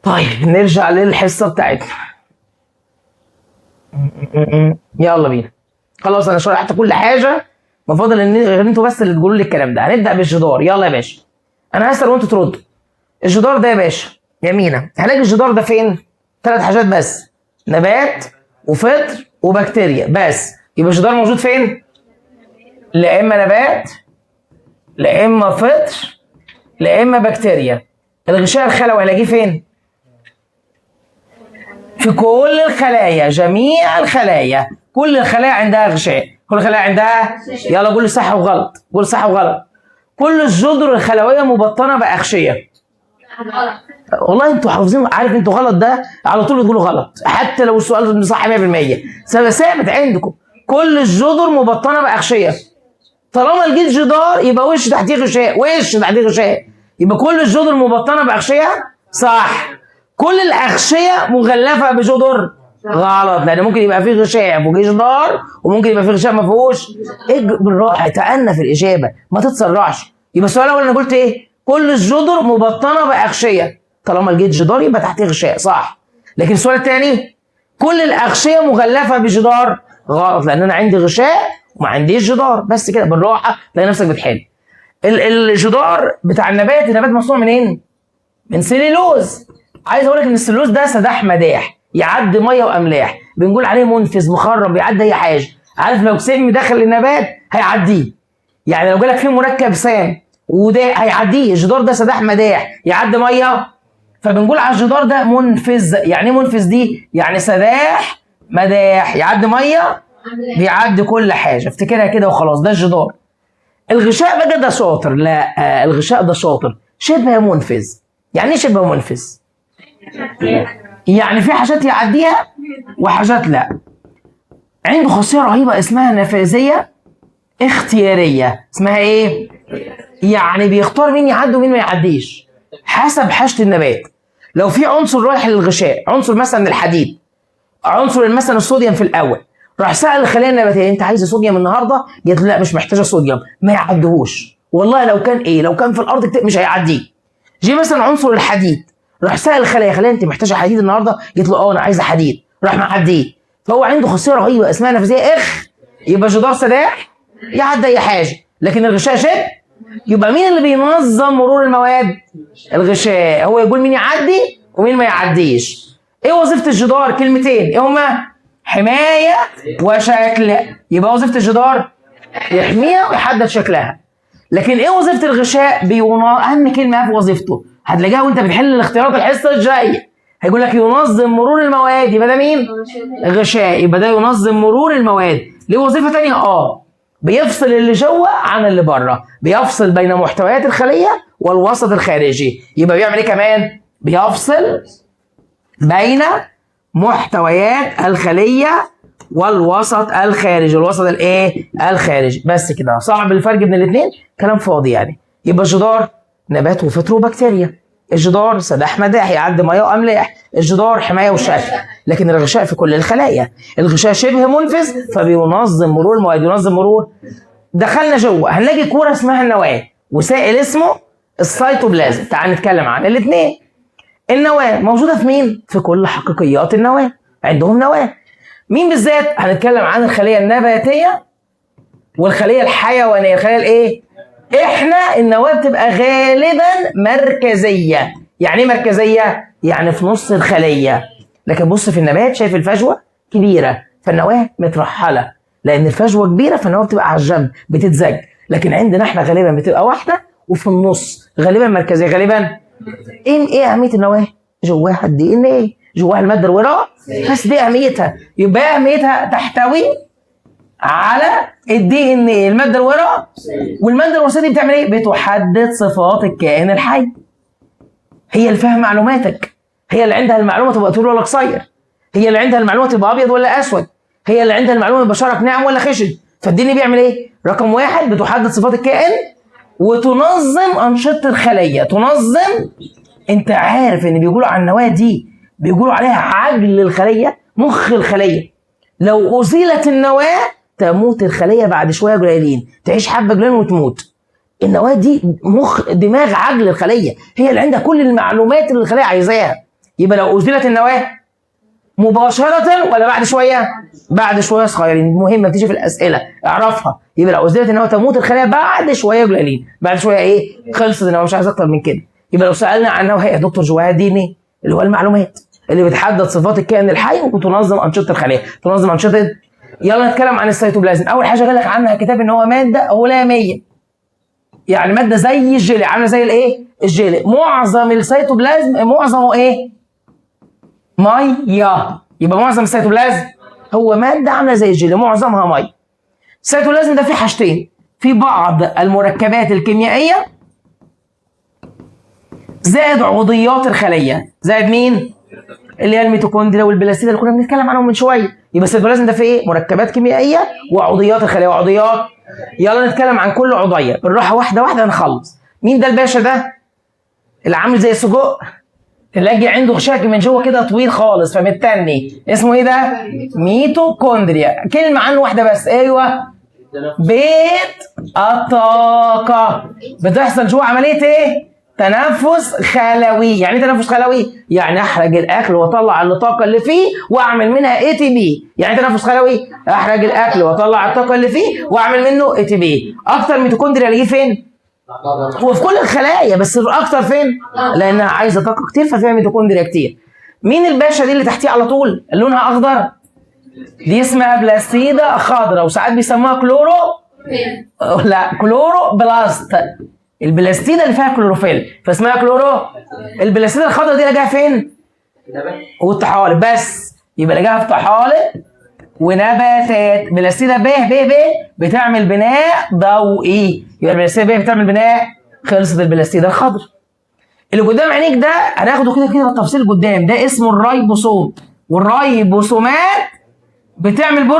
طيب نرجع للحصه بتاعتنا. يلا بينا. خلاص انا شرحت كل حاجه، بفضل ان انتوا بس اللي تقولوا لي الكلام ده. هنبدا بالجدار، يلا يا باشا. انا هسال وانتوا تردوا. الجدار ده يا باشا يمينه هلاقي الجدار ده فين؟ 3 حاجات بس، نبات وفطر وبكتيريا بس. يبقى الجدار موجود فين؟ لا اما نبات لا اما فطر لا اما بكتيريا. الغشاء الخلوي هلاقيه فين؟ في كل الخلايا، جميع الخلايا، كل الخلايا عندها غشاء، كل الخلايا عندها. يلا قول لي صح وغلط، قول صح وغلط. كل الجدر الخلويه مبطنه باغشيه. والله انتوا حافظين، عارف انتوا غلط ده على طول بتقولوا غلط حتى لو السؤال صح 100%. ثابت عندكم كل الجدر مبطنه باغشيه. طالما لقيت جدار يبقى وش تحتيه غشاء، وش تحتيه غشاء، يبقى كل الجدر مبطنه باغشيه. صح. كل الاغشيه مغلفه بجدر. غلط، لان ممكن يبقى فيه غشاء فوق جدار وممكن يبقى فيه غشاء ما فيهوش. بالراحه تأنى في الاجابه ما تتسرعش. يبقى السؤال الاول انا قلت ايه؟ كل الجدر مبطنه باغشيه. طالما لقيت جدار يبقى تحتيه غشاء. صح. لكن السؤال الثاني كل الاغشيه مغلفه بجدار. غلط، لان انا عندي غشاء وما عنديش جدار. بس كده بالراحه تلاقي نفسك بتحل. الجدار بتاع النبات مصنوع منين؟ من سليلوز. عايز اقول لك ان السليلوز ده سداح مداح، يعدي ميه واملاح، بنقول عليه منفذ مخرم بيعدي اي حاجه. عارف لو سم دخل النبات هيعديه، يعني لو جالك فيه مركب سام وده هيعديه. الجدار ده سداح مداح يعدي ميه، فبنقول على الجدار ده منفذ. يعني ايه منفذ دي؟ يعني سداح مداح يعدي ميه بيعدي كل حاجه، افتكرها كده وخلاص. ده الجدار. الغشاء بقى ده شاطر، لا الغشاء ده شاطر شبه منفذ. يعني ايه شبه منفذ؟ يعني في حاجات يعديها وحاجات لا. عنده خاصيه رهيبه اسمها نفاذيه اختياريه. اسمها ايه؟ يعني بيختار مين يعدي ومين ما يعديش حسب حاجه النبات. لو في عنصر رايح للغشاء، عنصر مثلا الحديد، عنصر مثلا الصوديوم في الاول، راح سال الخليه النباتيه انت عايز صوديوم النهارده؟ قالت له لا مش محتاجه صوديوم، ما يعديهوش. والله لو كان ايه، لو كان في الارض كتير مش هيعديه. جه مثلا عنصر الحديد، راح سال الخليه انت محتاجه حديد النهارده؟ قالت له انا عايزه حديد، راح معديه. فهو عنده خاصيه رهيبه اسمها نفاذيه يبقى جدار سداح يعدي اي حاجه. لكن الغشاء شبه. يبقى مين اللي بينظم مرور المواد؟ الغشاء. هو يقول مين يعدي ومين ما يعديش. ايه وظيفه الجدار؟ كلمتين، ايه هما؟ حمايه وشكل. يبقى وظيفه الجدار يحميها ويحدد شكلها. لكن ايه وظيفه الغشاء؟ اهم كلمه في وظيفته هتلاقيها وانت بتحل الاختيارات الحصه الجايه، هيقول لك ينظم مرور المواد. يبقى ده مين؟ الغشاء. يبقى ده ينظم مرور المواد. ليه وظيفه ثانيه؟ بيفصل اللي جوه عن اللي بره، بيفصل بين محتويات الخليه والوسط الخارجي. يبقى بيعمل ايه كمان؟ بيفصل بين محتويات الخليه والوسط الخارجي. الوسط الايه؟ الخارجي. بس كده. صعب الفرق بين الاثنين؟ كلام فاضي يعني. يبقى الجدار نبات وفطر وبكتيريا، الجدار سداح مداح يعدي ميه واملاح، الجدار حمايه وشكل. لكن الغشاء في كل الخلايا. الغشاء شبه منفذ فبينظم مرور المواد، ينظم مرور. دخلنا جوه هنلاقي كوره اسمها النواه وسائل اسمه السيتوبلازم. تعال نتكلم عن الاثنين. النواه موجوده في مين؟ في كل حقيقيات النواه عندهم نواه. مين بالذات؟ هنتكلم عن الخليه النباتيه والخليه الحيوانيه. الخليه الايه؟ احنا النواه بتبقى غالبا مركزيه. يعني ايه مركزيه؟ يعني في نص الخليه. لكن بص في النبات شايف الفجوه كبيره، فالنواه مترحله لان الفجوه كبيره، فالنواه بتبقى على الجنب بتتزج. لكن عندنا احنا غالبا بتبقى واحده وفي النص، غالبا مركزيه. غالبا ايه اهميه النواه؟ جواها الدي ان ايه، جواها الماده الوراء، بس دي اهميتها. يبقى اهميتها تحتوي على الدي ان ايه، الماده الوراء. والماده الوراثيه دي بتعمل ايه؟ بتحدد صفات الكائن الحي. هي اللي فيها معلوماتك، هي اللي عندها المعلومه تبقى طويل ولا قصير، هي اللي عندها المعلومه تبقى ابيض ولا اسود، هي اللي عندها المعلومه يبقى شعرك ناعم ولا خشن. فالدي ان ايه بيعمل ايه؟ رقم واحد بتحدد صفات الكائن وتنظم انشطه الخليه. تنظم. انت عارف ان بيقولوا عن النواه دي بيقولوا عليها عجل الخليه، مخ الخليه. لو ازيلت النواه تموت الخليه بعد شويه قليلين، تعيش حبه قليلين وتموت. النواه دي مخ دماغ عجل الخليه، هي اللي عندها كل المعلومات اللي الخليه عايزاها. يبقى لو ازيلت النواه مباشره ولا بعد شويه؟ بعد شويه صغيرين. مهمه بتيجي في الاسئله اعرفها. يبقى لو ازيلت النواه تموت الخليه بعد شويه قليلين. بعد شويه ايه؟ خلصت النواه، مش عايز اكتر من كده. يبقى لو سالنا عن النواه يا دكتور جواها دي ان ايه؟ اللي هو المعلومات اللي بتحدد صفات الكائن الحي وتنظم انشطه الخليه، تنظم انشطه. يلا نتكلم عن السيتوبلازم. اول حاجه قال لك عنها كتاب ان هو ماده هلاميه، يعني ماده زي الجيلي، عامله زي الايه؟ الجيلي. معظم السيتوبلازم معظمه ايه؟ ميه. يبقى معظم السيتوبلازم هو ماده عامله زي الجيلي، معظمها ميه. السيتوبلازم ده فيه حاجتين، في بعض المركبات الكيميائيه زائد عضويات الخليه. زائد مين؟ اللي هي الميتوكوندريا والبلاستيد اللي كنا بنتكلم عنهم من شويه. يبقى السيتوبلازم ده فيه ايه؟ مركبات كيميائيه وعضويات الخليه. وعضويات، يلا نتكلم عن كل عضويه بالراحه واحده واحده نخلص. مين ده الباشا ده؟ اللي عامل زي السجق، تلاقي عنده غشاء من جوه كده طويل خالص فمتني، اسمه ايه ده؟ ميتوكوندريا. كلمه عنه واحده بس، ايوه، بيت الطاقه. بتحصل جوه عمليه ايه؟ تنفس خلوي. يعني ايه تنفس خلوي؟ يعني احرق الاكل واطلع الطاقه اللي فيه واعمل منها اي تي بي. يعني تنفس خلوي، احرق الاكل واطلع الطاقه اللي فيه واعمل منه اي تي بي. اكتر ميتوكوندريا الاقيه فين؟ هو في كل الخلايا، بس اكتر فين؟ لانها عايزه طاقه كتير ففيها ميتوكوندريا كتير. مين الباشا دي اللي تحتيه على طول لونها اخضر؟ دي اسمها بلاستيدا خضراء، وساعات بيسموها كلورو، لا كلورو بلاست. البلاستيدا اللي فيها كلوروفيل فاسمها كلورو. البلاستيدا الخضراء دي لقاها فين؟ والطحالب. بس يبقى لقاها في طحالب ونباتات. بلاستيدة ب بتعمل بناء ضوئي، يبقى البلاستيدة ب بتعمل بناء. خلصت البلاستيدة الخضر. اللي قدام عينيك ده هناخده كده كده بالتفصيل قدام، ده اسمه الريبوسوم، والريبوسومات بتعمل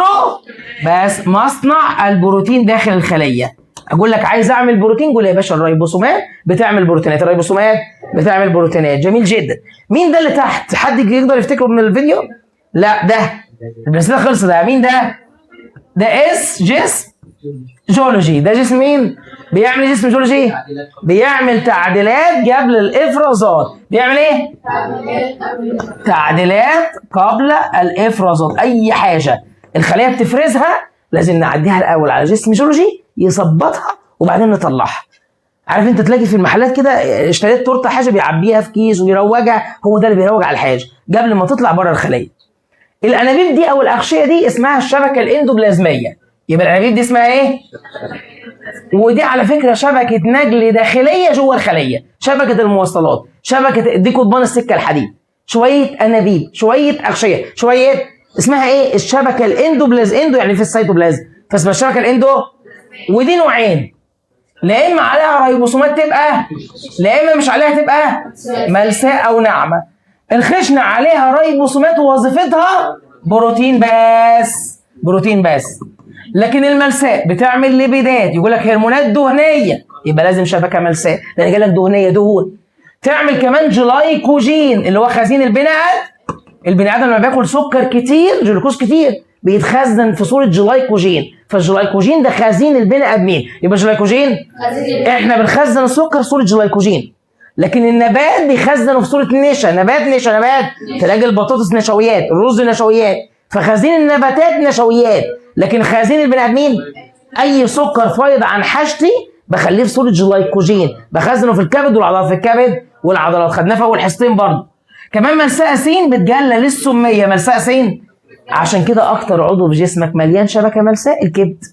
بس مصنع البروتين داخل الخليه. اقول لك عايز اعمل بروتين، قول يا باشا الريبوسومات بتعمل بروتينات، الريبوسومات بتعمل بروتينات. جميل جدا. مين ده اللي تحت؟ حد يقدر يفتكره من الفيديو؟ لا ده البلاستيدة خلص. ده مين ده؟ ده جسم جيولوجي. ده جسم مين؟ بيعمل جسم جيولوجي؟ بيعمل تعديلات قبل الافرازات. بيعمل ايه؟ تعديلات قبل الافرازات. اي حاجه الخليه بتفرزها لازم نعديها الاول على جسم جيولوجي يظبطها وبعدين نطلعها. عارف انت تلاقي في المحلات كده اشتريت تورته حاجه بيعبيها في كيس ويروجها، هو ده اللي بيروج على الحاجه قبل ما تطلع بره الخليه. الانابيب دي او الاغشيه دي اسمها الشبكه الاندوبلازميه. يبقى الانابيب دي اسمها ايه؟ ودي على فكره شبكه نقل داخليه جوه الخليه، شبكه الموصلات، شبكه دي قضبان السكه الحديد، شويه انابيب، شويه اغشيه، شويه اسمها ايه؟ الشبكه اندو يعني في السيتوبلازم، فاسمها الشبكه الاندو. ودي نوعين، لا اما عليها ريبوسومات تبقى، لا اما مش عليها تبقى ملساء او ناعمه. الخشنه عليها ريبوسومات ووظيفتها بروتين بس، بروتين بس. لكن الملساء بتعمل ليبيدات، يقول لك هرمونات دهنيه، يبقى لازم شبكه ملساء لان جاي لك دهنيه دهون. تعمل كمان جلايكوجين اللي هو خزين البناء. البني ادم لما بياكل سكر كتير، جلوكوز كتير، بيتخزن في صوره جلايكوجين، فالجلايكوجين ده خزين البني ادمين. يبقى جلايكوجين احنا بنخزن السكر في صوره جلايكوجين، لكن النبات بيخزنه في صوره نشا. نبات تلاقي البطاطس نشويات، الرز نشويات، فخزين النباتات نشويات، لكن خزين البني ادمين اي سكر فايض عن حاجتي بخليه في صوره جلايكوجين، بخزنه في الكبد والعضلات، في الكبد والعضلات. خدناه في اول حصتين برضه. كمان ملساء س بتقلل السميه. ملساء س عشان كده اكتر عضو في جسمك مليان شبكه ملساء الكبد،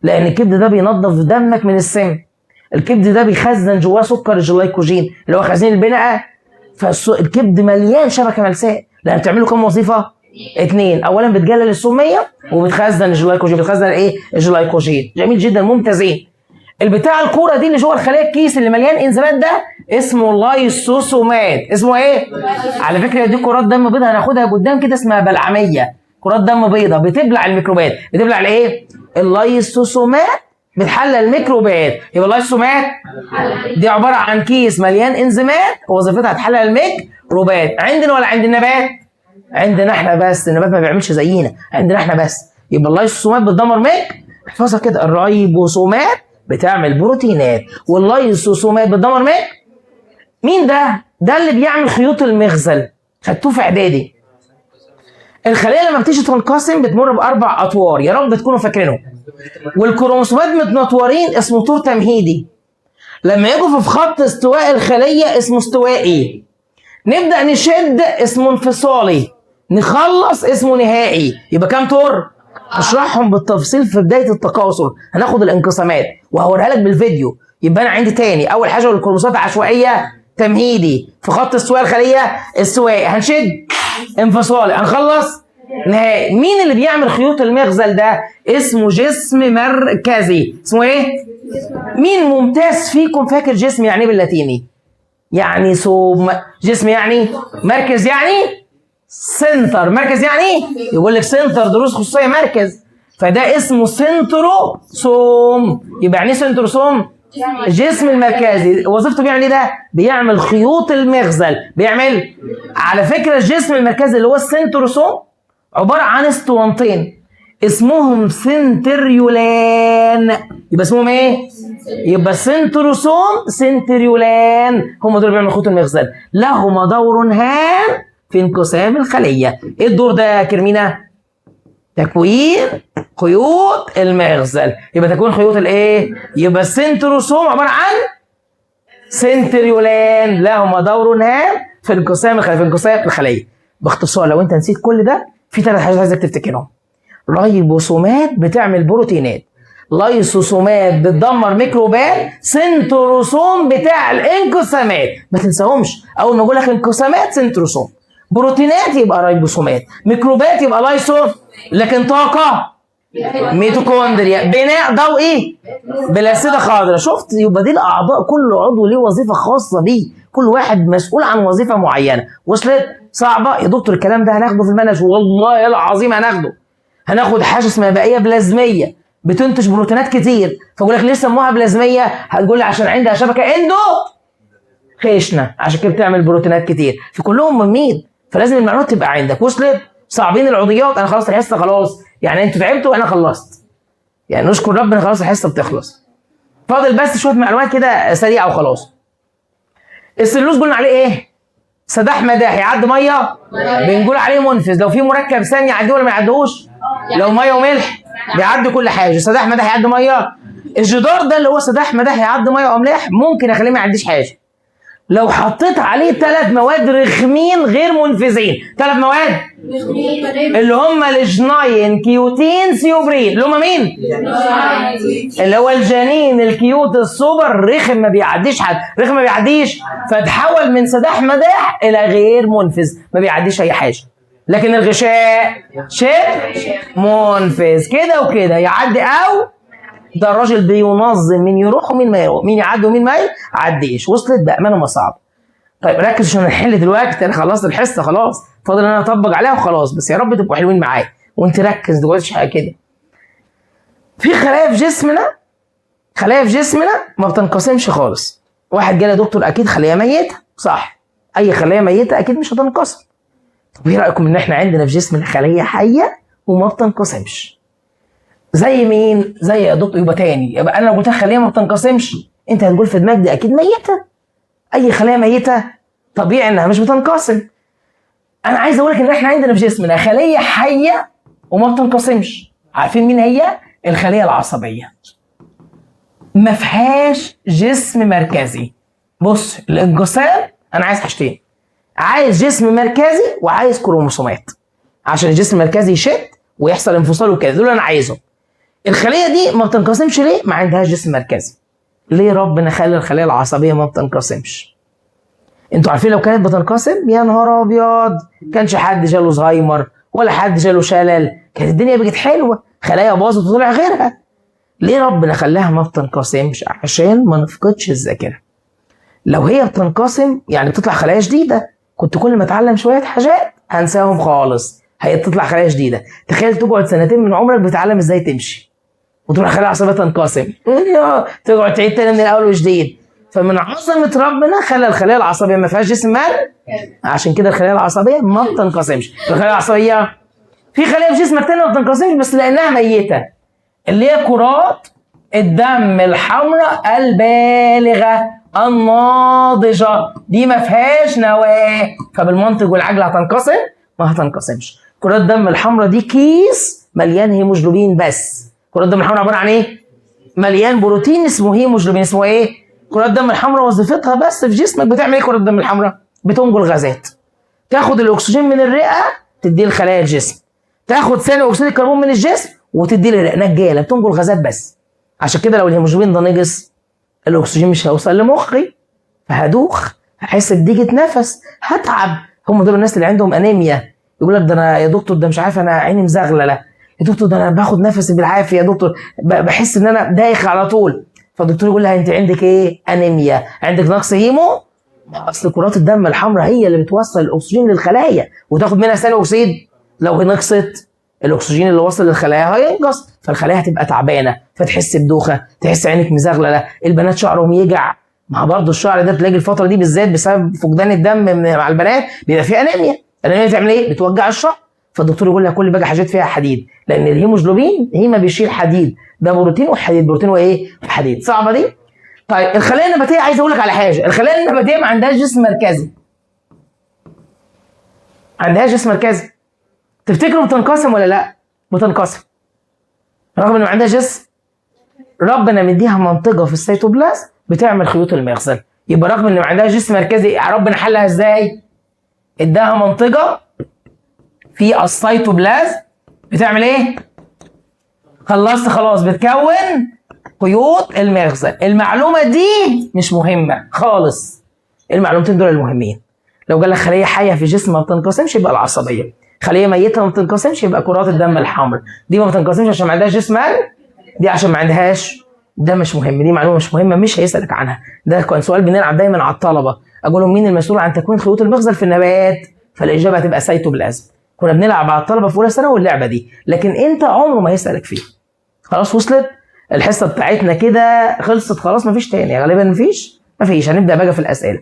لان الكبد ده بينظف دمك من السم. الكبد ده بيخزن جواه سكر الجلايكوجين اللي هو خزين البناء، فالكبد مليان شبكه ملساء. لان بتعملوا كام وظيفه؟ 2. اولا بتقلل السميه وبتخزن الجلايكوجين. بتخزن ايه؟ الجلايكوجين. جميل جدا، ممتازين. البتاع الكوره دي اللي جوه الخليه، الكيس اللي مليان انزيمات ده اسمه لايسوسومات. اسمه ايه؟ على فكره دي كرات دم بيضاء هناخدها قدام كده، اسمها بلعميه. كرات دم بيضاء بتبلع الميكروبات. بتبلع الايه؟ اللايسوسومات بتحلل الميكروبات. يبقى اللايسوسومات دي عباره عن كيس مليان انزيمات ووظيفتها تحلل الميكروبات. عندنا ولا عند النبات؟ عندنا احنا بس، النبات ما بيعملش زينا، عندنا احنا بس. يبقى اللايسوسومات بتدمر احفظها كده، الريبوسومات بتعمل بروتينات، واللايسوسومات بتدمر مين ده؟ ده اللي بيعمل خيوط المغزل، خدتوه في اعدادي. الخليه لما بتيجي تنقسم بتمر باربع اطوار، يا رب تكونوا فاكرينهم. والكروموسومات متنطورين اسمه طور تمهيدي. لما يجوا في خط استواء الخليه اسمه استوائي. نبدا نشد اسمه انفصالي. نخلص اسمه نهائي. يبقى كام طور؟ هشرحهم بالتفصيل في بدايه التكاثر. هناخد الانقسامات وهوريها لك بالفيديو. يبقى انا عندي تاني اول حاجه الكروموسومات عشوائيه تمهيدي، في خط استواء الخليه استوائي، هنشد انفصالي، هنخلص نهائي. مين اللي بيعمل خيوط المغزل ده؟ اسمه جسم مركزي. اسمه ايه؟ مين ممتاز فيكم فاكر جسم يعني باللاتيني؟ يعني جسم يعني مركز، يعني سنتر. مركز يعني يقول لك سنتر دروس خصوصيه مركز، فده اسمه سنتروسوم. يبقى يعني سنتروسوم الجسم المركزي. وظيفته بيعمل ايه ده؟ بيعمل خيوط المغزل. بيعمل على فكره الجسم المركزي اللي هو السنتروسوم عباره عن اسطوانتين اسمهم سنتريولان. يبقى اسمهم ايه؟ يبقى سنتروسوم سنتريولان، هم دول بيعملوا خيوط المغزل. لهما دور هام في انقسام الخليه. ايه الدور ده يا كرمينه؟ تكوين خيوط المغزل. يبقى تكوين خيوط الايه؟ يبقى السنتروسوم عباره عن سنتريولان، لهما دور هام في انقسام الخليه، في انقسام الخليه. باختصار لو انت نسيت كل ده، في 3 حاجات عايزك تفتكرهم. ريبوسومات بتعمل بروتينات، لايسوسومات بتدمر ميكروبات، سنتروسوم بتاع الانقسامات. ما تنساهمش، اول ما اقول لك انقسامات سنتروسوم، بروتينات يبقى ريبوسومات، ميكروبات يبقى لايسو. لكن طاقه ميتوكوندريا، بناء ضوئي بلاسيده خضراء. شفت؟ يبقى دي الاعضاء كل عضو ليه وظيفه خاصه بيه، كل واحد مسؤول عن وظيفه معينه. وصلت؟ صعبه يا دكتور الكلام ده هناخده في المنهج، والله العظيم هناخده. هناخد حاجه اسمها بقيه بلازميه بتنتج بروتينات كتير، فاقول لك ليه سموها بلازميه؟ هتقول لي عشان عندها شبكه اندو خشنه، عشان كده بتعمل بروتينات كتير، في كلهم مهمين، فلازم المعلومات تبقى عندك. وصلت؟ صعبين العضويات. انا خلاص الحصه خلاص، يعني انتوا تعبتوا وانا خلصت، يعني نشكر ربنا خلاص الحصه بتخلص. فاضل بس شويه معلومات كده سريعه وخلاص. السلوز قلنا عليه ايه؟ سداح مداح، يعدي ميه بنقول عليه منفذ. لو في مركب ثاني يعديه ولا ما يعديهوش؟ لو ميه وملح بيعدي كل حاجه. سداح مداح يعدي ميه. الجدار ده اللي هو سداح مداح يعدي ميه وملح، ممكن اخليه ما يعديش حاجه لو حطيت عليه 3 مواد رخمين غير منفذين. 3 مواد اللي هم الجناين كيوتين سيوبرين، اللي هم مين؟ اللي هو الجنين الكيوت السوبر رخم ما بيعديش حد، رخم ما بيعديش، فتحول من سداح مداح الى غير منفذ، ما بيعديش اي حاجه. لكن الغشاء منفذ كده وكده، يعدي او ده الراجل بينظم مين يروح ومين ما يروح، مين يعدي ومين ما يعديش. وصلت؟ بامانه ما صعب. طيب ركز عشان نحل دلوقتي، انا خلصت الحصه خلاص، فاضل ان انا اطبق عليها وخلاص، بس يا رب تبقوا حلوين معايا وانت ركز دلوقتي حاجه كده. في خلايا في جسمنا، خلايا في جسمنا ما بتنقسمش خالص. واحد جالي يا دكتور اكيد خليه ميته، صح؟ اي خليه ميته اكيد مش هتنقسم. طب ايه رايكم ان احنا عندنا في جسمنا خليه حيه وما بتنقسمش؟ زي مين؟ زي يا دكتور، يبقى تاني، يبقى انا لو قلت خليه ما بتنقسمش انت هتقول في دماغك دي اكيد ميته. اي خليه ميته طبيعي انها مش بتنقسم. انا عايز اقول لك ان احنا عندنا في جسمنا خليه حيه وما بتنقسمش. عارفين مين هي؟ الخليه العصبيه. ما فيهاش جسم مركزي. بص الانقسام انا عايز حاجتين، عايز جسم مركزي وعايز كروموسومات عشان الجسم المركزي يشد ويحصل انفصال وكده، دول انا عايزهم. الخليه دي ما بتنقسمش ليه؟ ما عندهاش جسم مركزي. ليه ربنا خلى الخليه العصبيه ما بتنقسمش؟ انتوا عارفين لو كانت بتنقسم يا نهار ابيض، كانش حد جاله زهايمر ولا حد جاله شلل، كانت الدنيا بقت حلوه، خلايا باظت وطلع غيرها. ليه ربنا خلاها ما بتنقسمش؟ عشان ما نفقدش الذاكره. لو هي بتنقسم يعني بتطلع خلايا جديده، كنت كل ما اتعلم شويه حاجات هنساهم خالص، هي تطلع خلايا جديده. تخيل تقعد 2 من عمرك بتتعلم ازاي تمشي وتروح خلايا عصبيه تنقسم، تقعد تعيد تاني من الاول وجديد. فمن عظمه ربنا خلى الخلايا العصبيه ما فيهاش جسم عشان كده الخلايا العصبيه ما بتنقسمش. الخلايا العصبيه في خلايا في جسمك تاني ما بتنقسمش بس لانها ميته، اللي هي كرات الدم الحمراء البالغه الناضجه، دي ما فيهاش نواه، فبالمنطق والعجله هتنقسم؟ ما هتنقسمش. كرات الدم الحمراء دي كيس مليان هيموجلوبين بس. كرات الدم الحمراء عباره عن ايه؟ مليان بروتين اسمه هيموجلوبين. اسمه ايه؟ كرات الدم الحمراء وظيفتها بس في جسمك بتعمل ايه؟ كرات الدم الحمراء بتنقل غازات، تاخد الاكسجين من الرئه تديه لخلايا الجسم، تاخد ثاني اكسيد الكربون من الجسم وتديه للرئه، نجاله بتنقل غازات بس. عشان كده لو الهيموجلوبين ده نقص الاكسجين مش هيوصل لمخي، فهدوخ، هحس بضيقه نفس، هتعب. هم دول الناس اللي عندهم انيميا، يقول لك ده انا يا دكتور ده مش عارف انا عيني مزغلله، يا دكتور ده انا باخد نفسي بالعافيه، يا دكتور بحس ان انا دايخ على طول. فالدكتور يقول لها انت عندك ايه؟ انيميا، عندك نقص هيمو. اصل كرات الدم الحمراء هي اللي بتوصل الاكسجين للخلايا وتاخد منها ثاني اكسيد، لو نقصت الاكسجين اللي وصل للخلايا هينقص، فالخلايا هتبقى تعبانه، فتحس بدوخه، تحس عينك مزغلله، البنات شعرهم يجع. مع برضه الشعر ده تلاقي الفتره دي بالذات بسبب فقدان الدم مع البنات بيبقى فيه انيميا. الانيميا بتعمل ايه؟ بتوجع الشعر. فالدكتور يقول لها كل بقى حاجات فيها حديد، لان الهيموجلوبين هي ما بيشيل حديد، ده بروتين وحديد، بروتين وايه؟ وحديد. صعبه دي؟ طيب الخلايا النباتيه عايز اقول لك على حاجه، الخلايا النباتيه ما عندهاش جسم مركزي. ما عندهاش جسم مركزي. تفتكروا بتنقسم ولا لا؟ بتنقسم. رغم ان ما عندهاش جسم، ربنا مديها منطقه في السيتوبلازم بتعمل خيوط المخزن. يبقى رغم ان ما عندهاش جسم مركزي ربنا حلها ازاي؟ اداها منطقه في السيتوبلازم بتعمل ايه؟ خلصت خلاص، بتكون خيوط المخزن. المعلومه دي مش مهمه خالص، المعلومتين دول المهمين. لو قال لك خليه حيه في جسم ما بتنقسمش يبقى العصبيه، خليه ميته ما بتنقسمش يبقى كرات الدم الحمراء. دي ما بتنقسمش عشان ما عندهاش جسم قلب، دي عشان ما عندهاش. ده مش مهم، دي معلومه مش مهمه، مش هيسالك عنها. ده كان سؤال بنلعب دايما على الطلبه، اقول لهم مين المسؤول عن تكوين خيوط المخزن في النبات؟ فالاجابه هتبقى سيتوبلازم. كنا بنلعب على الطلبه في اولى ثانوي اللعبه دي، لكن انت عمره ما هيسالك فيها. خلاص وصلت؟ الحصه بتاعتنا كده خلصت خلاص، مفيش تاني غالبا، مفيش. هنبدا بقى في الاسئله،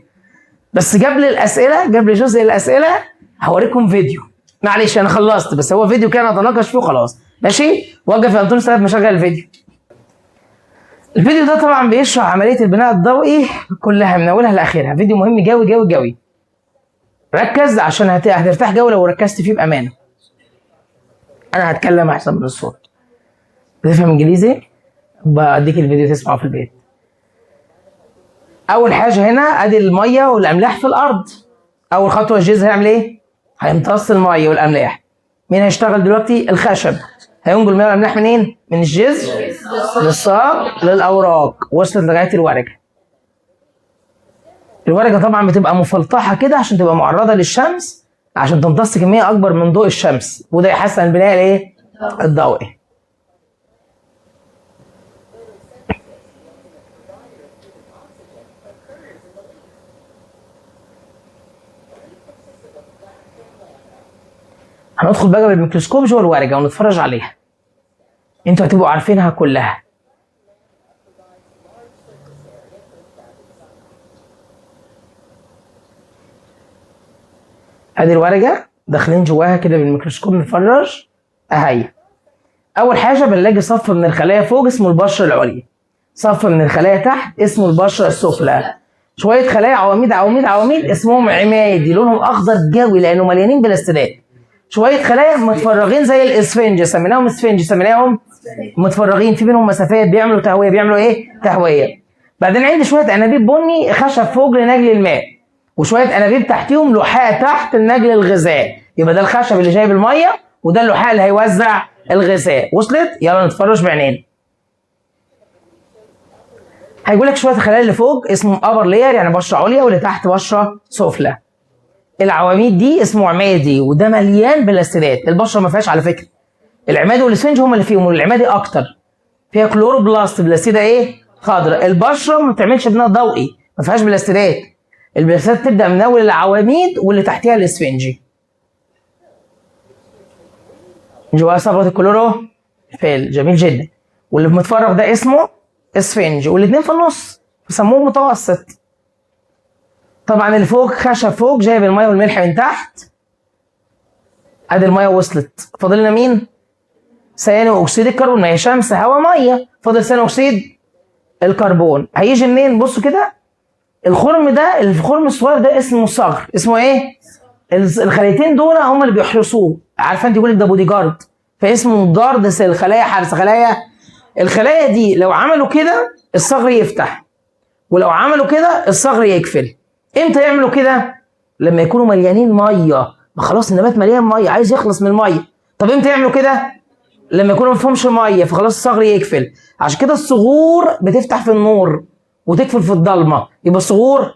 بس قبل الاسئله، قبل جزء الاسئله هوريكم فيديو. معلش انا خلصت، بس هو فيديو كان اتناقش فيه وخلاص. ماشي؟ وقف يا انطونيوس ساعه ما شغل الفيديو. الفيديو ده طبعا بيشرح عمليه البناء الضوئي كلها من اولها لاخرها. فيديو مهم جوي جوي جوي. ركز عشان هترتاح جوي لو ركزت فيه بامانه. انا هتكلم احسن من الصوت. بتفهم انجليزي؟ بديك الفيديو تسمعه في البيت. اول حاجه هنا ادي الميه والاملاح في الارض. اول خطوه الجذر هيعمل ايه؟ هيمتص الميه والاملاح. مين هيشتغل دلوقتي؟ الخشب. هينقل الميه والاملاح منين؟ من الجذر للساق للاوراق، وصلت لغايه الورقه. الورقه طبعا بتبقى مفلطحه كده عشان تبقى معرضه للشمس، عشان تمتص كميه اكبر من ضوء الشمس، وده يحسن البناء الايه؟ الضوئي. هندخل بقى بالميكروسكوب جوه الورقه ونتفرج عليها. انتوا هتبقوا عارفينها كلها. ادي الورقه داخلين جواها كده بالميكروسكوب نتفرج اهي. اول حاجه بنلاقي صف من الخلايا فوق اسمه البشره العليا، صف من الخلايا تحت اسمه البشره السفلى، شويه خلايا عواميد عواميد عواميد اسمهم عمادي لونهم اخضر جوي لانه مليانين بلاستيدات، شويه خلايا متفرغين زي الاسفنج سميناهم اسفنج، سميناهم متفرغين في بينهم مسافات بيعملوا تهويه. بيعملوا ايه؟ تهويه. بعدين عندي شويه انابيب بني خشب فوق لنقل الماء، وشويه انابيب تحتيهم لحاء تحت لنقل الغذاء. يبقى ده الخشب اللي جايب الميه، وده اللحاء اللي هيوزع الغذاء. وصلت؟ يلا نتفرج بعينينا. هيقول لك شويه الخلايا اللي فوق اسمهم ابر لير يعني بشره عليا، واللي تحت بشره سفلى. العواميد دي اسمه عمادي وده مليان بلاستيدات. البشره ما فيهاش على فكره. العمادي والاسفنج هم اللي فيهم، والعمادي اكتر فيها كلوروبلاست بلاستيده ايه؟ خضراء. البشره ما بتعملش بناء ضوئي، ما فيهاش بلاستيدات. البلاستيدات تبدا من اول العواميد واللي تحتها الاسفنجي. جواها صبغه الكلوروفيل. جميل جدا. واللي متفرغ ده اسمه اسفنج، والاثنين في النص بيسموه متوسط. طبعا اللي فوق خشب فوق جايب الميه والملح من تحت. ادي الميه وصلت، فاضل لنا مين؟ ثاني اكسيد الكربون. ما هي شمس هواء ميه، فاضل ثاني اكسيد الكربون. هيجي منين؟ بصوا كده، الخرم ده، الخرم الصغير ده اسمه صغر. اسمه ايه؟ الخليتين دول هم اللي بيحرسوه. عارفه انت يقول لك ده بودي جارد، فاسمه جارد سيل، خلايا حرس. خلايا الخلايا دي لو عملوا كده الصغر يفتح، ولو عملوا كده الصغر يقفل. امتى يعملوا كده؟ لما يكونوا مليانين ميه. ما خلاص النبات مليان ميه عايز يخلص من الميه. طب امتى يعملوا كده؟ لما يكونوا ما فيهمش ميه، فخلاص الصغر يقفل. عشان كده الصغور بتفتح في النور وتقفل في الضلمه. يبقى الصغور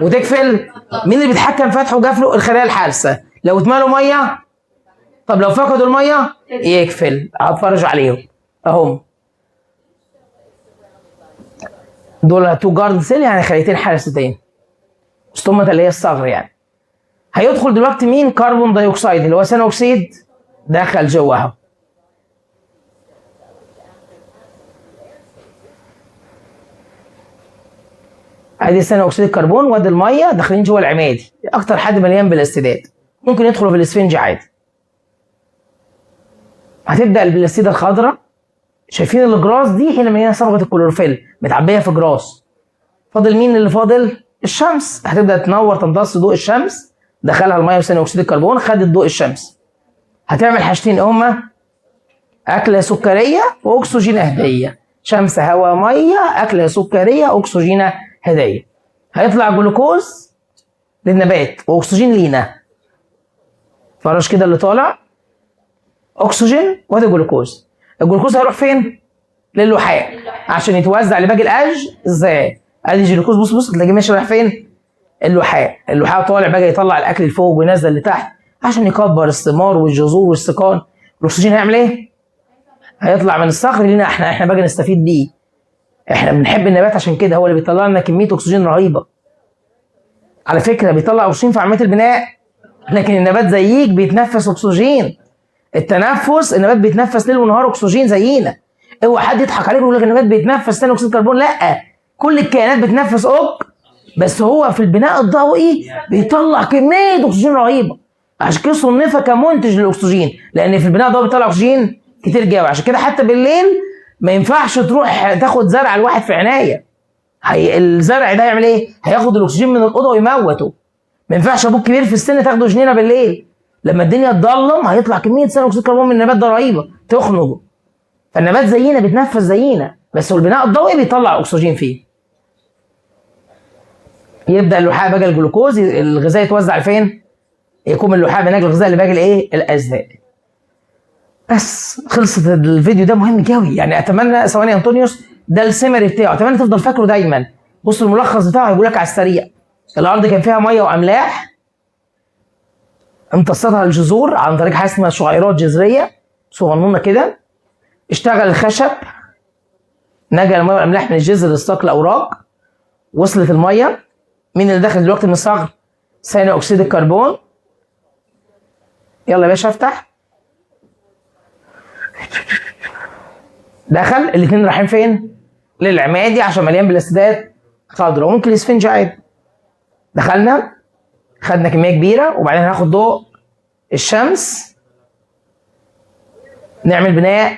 وتقفل. مين اللي بيتحكم فتحه وقفله؟ الخلايا الحارسه. لو اتملوا ميه، طب لو فقدوا الميه يقفل. هتفرج عليهم اهم. دول تو جارد سيل يعني خليتين حارستين، ستومة اللي هي الصغر يعني. هيدخل دلوقتي مين؟ كربون دايوكسيد اللي هو ثاني اكسيد دخل جواها. ادي ثاني اكسيد الكربون وادي الميه داخلين جوه العمادي. اكتر حد مليان بالاستيدات، ممكن يدخلوا في الاسفنج عادي. هتبدا البلاستيده الخضراء. شايفين الجراس دي؟ هي اللي مليانه صبغه الكلوروفيل متعبيه في جراس. فاضل مين اللي فاضل؟ الشمس. هتبدا تنور تمتص ضوء الشمس، دخلها الميه وثاني اكسيد الكربون خدت ضوء الشمس. هتعمل حاجتين هما اكله سكريه واكسجين هديه. شمس هواء ميه، اكله سكريه اكسجين هديه. هيطلع جلوكوز للنبات واكسجين لينا. فرش كده اللي طالع اكسجين وادي جلوكوز. الجلوكوز هيروح فين؟ للحاء عشان يتوزع لباقي الاجزاء. ادي جلوكوز. بص تلاقيه ماشي رايح فين؟ اللحاء. اللحاء طالع بقى يطلع الاكل لفوق وينزل لتحت عشان يكبر الثمار والجذور والسقان. الاكسجين هيعمل ايه؟ هيطلع من الصخر لينا احنا بقى نستفيد بيه. احنا بنحب النبات عشان كده، هو اللي بيطلع لنا كميه اكسجين رهيبه. على فكره بيطلع اكسجين في عمليه البناء، لكن النبات زيك بيتنفس اكسجين. التنفس، النبات بيتنفس ليل ونهار اكسجين زينا. اوعى حد يضحك عليك ويقول لك النبات بيتنفس ثاني اكسيد الكربون، لا، كل الكائنات بتنفس بس هو في البناء الضوئي بيطلع كميه اكسجين رهيبه. عشان كده صنف كمنتج للاكسجين، لان في البناء الضوئي بيطلع اكسجين كتير جدا. عشان كده حتى بالليل ما ينفعش تروح تاخد زرع الواحد في عنايه. الزرع ده هيعمل ايه؟ هياخد الاكسجين من الاوضه ويموته. ما ينفعش ابوك كبير في السن تاخده جنينه بالليل، لما الدنيا تضلم هيطلع كميه ثاني اكسيد الكربون من النبات ده رهيبه تخنقه. فالنبات زينا بيتنفس زينا، بس هو البناء الضوئي بيطلع اكسجين فيه. يبدا اللحاء بقى الجلوكوز الغذاء يتوزع فين؟ يكون اللحاء بناء الغذاء اللي باقي الايه؟ الاجزاء. بس خلصت الفيديو ده مهم قوي، يعني اتمنى ثواني انطونيوس ده السمري بتاعه، اتمنى تفضل فاكره دايما. بص الملخص بتاعه هيقول لك على السريع. الارض كان فيها ميه واملاح امتصتها الجذور عن طريق حاجه اسمها شعيرات جذريه صغنونه كده. اشتغل الخشب، نقل الميه والاملاح من الجذر للساق الاوراق، وصلت الميه. مين اللي داخل دلوقتي من الصغر؟ ثاني اكسيد الكربون. يلا يا باشا افتح. دخل الاثنين رايحين فين؟ للعمادي عشان مليان بلاستيدات خضراء وممكن الاسفنج عادي. دخلنا خدنا كميه كبيره، وبعدين هناخد ضوء الشمس نعمل بناء،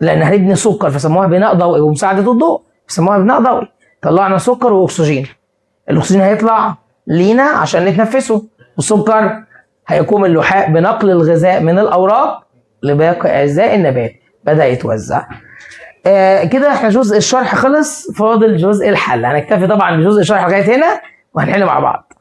لان هنبني سكر فسموها بناء ضوئي ومساعده الضوء فسموها بناء ضوئي. طلعنا سكر واكسجين. الاكسجين هيطلع لينا عشان نتنفسه، والسكر هيقوم اللحاء بنقل الغذاء من الاوراق لباقي اجزاء النبات. بدا يتوزع. كده احنا جزء الشرح خلص، فاضل جزء الحل. هنكتفي طبعا بجزء الشرح لغايه هنا وهنحل مع بعض.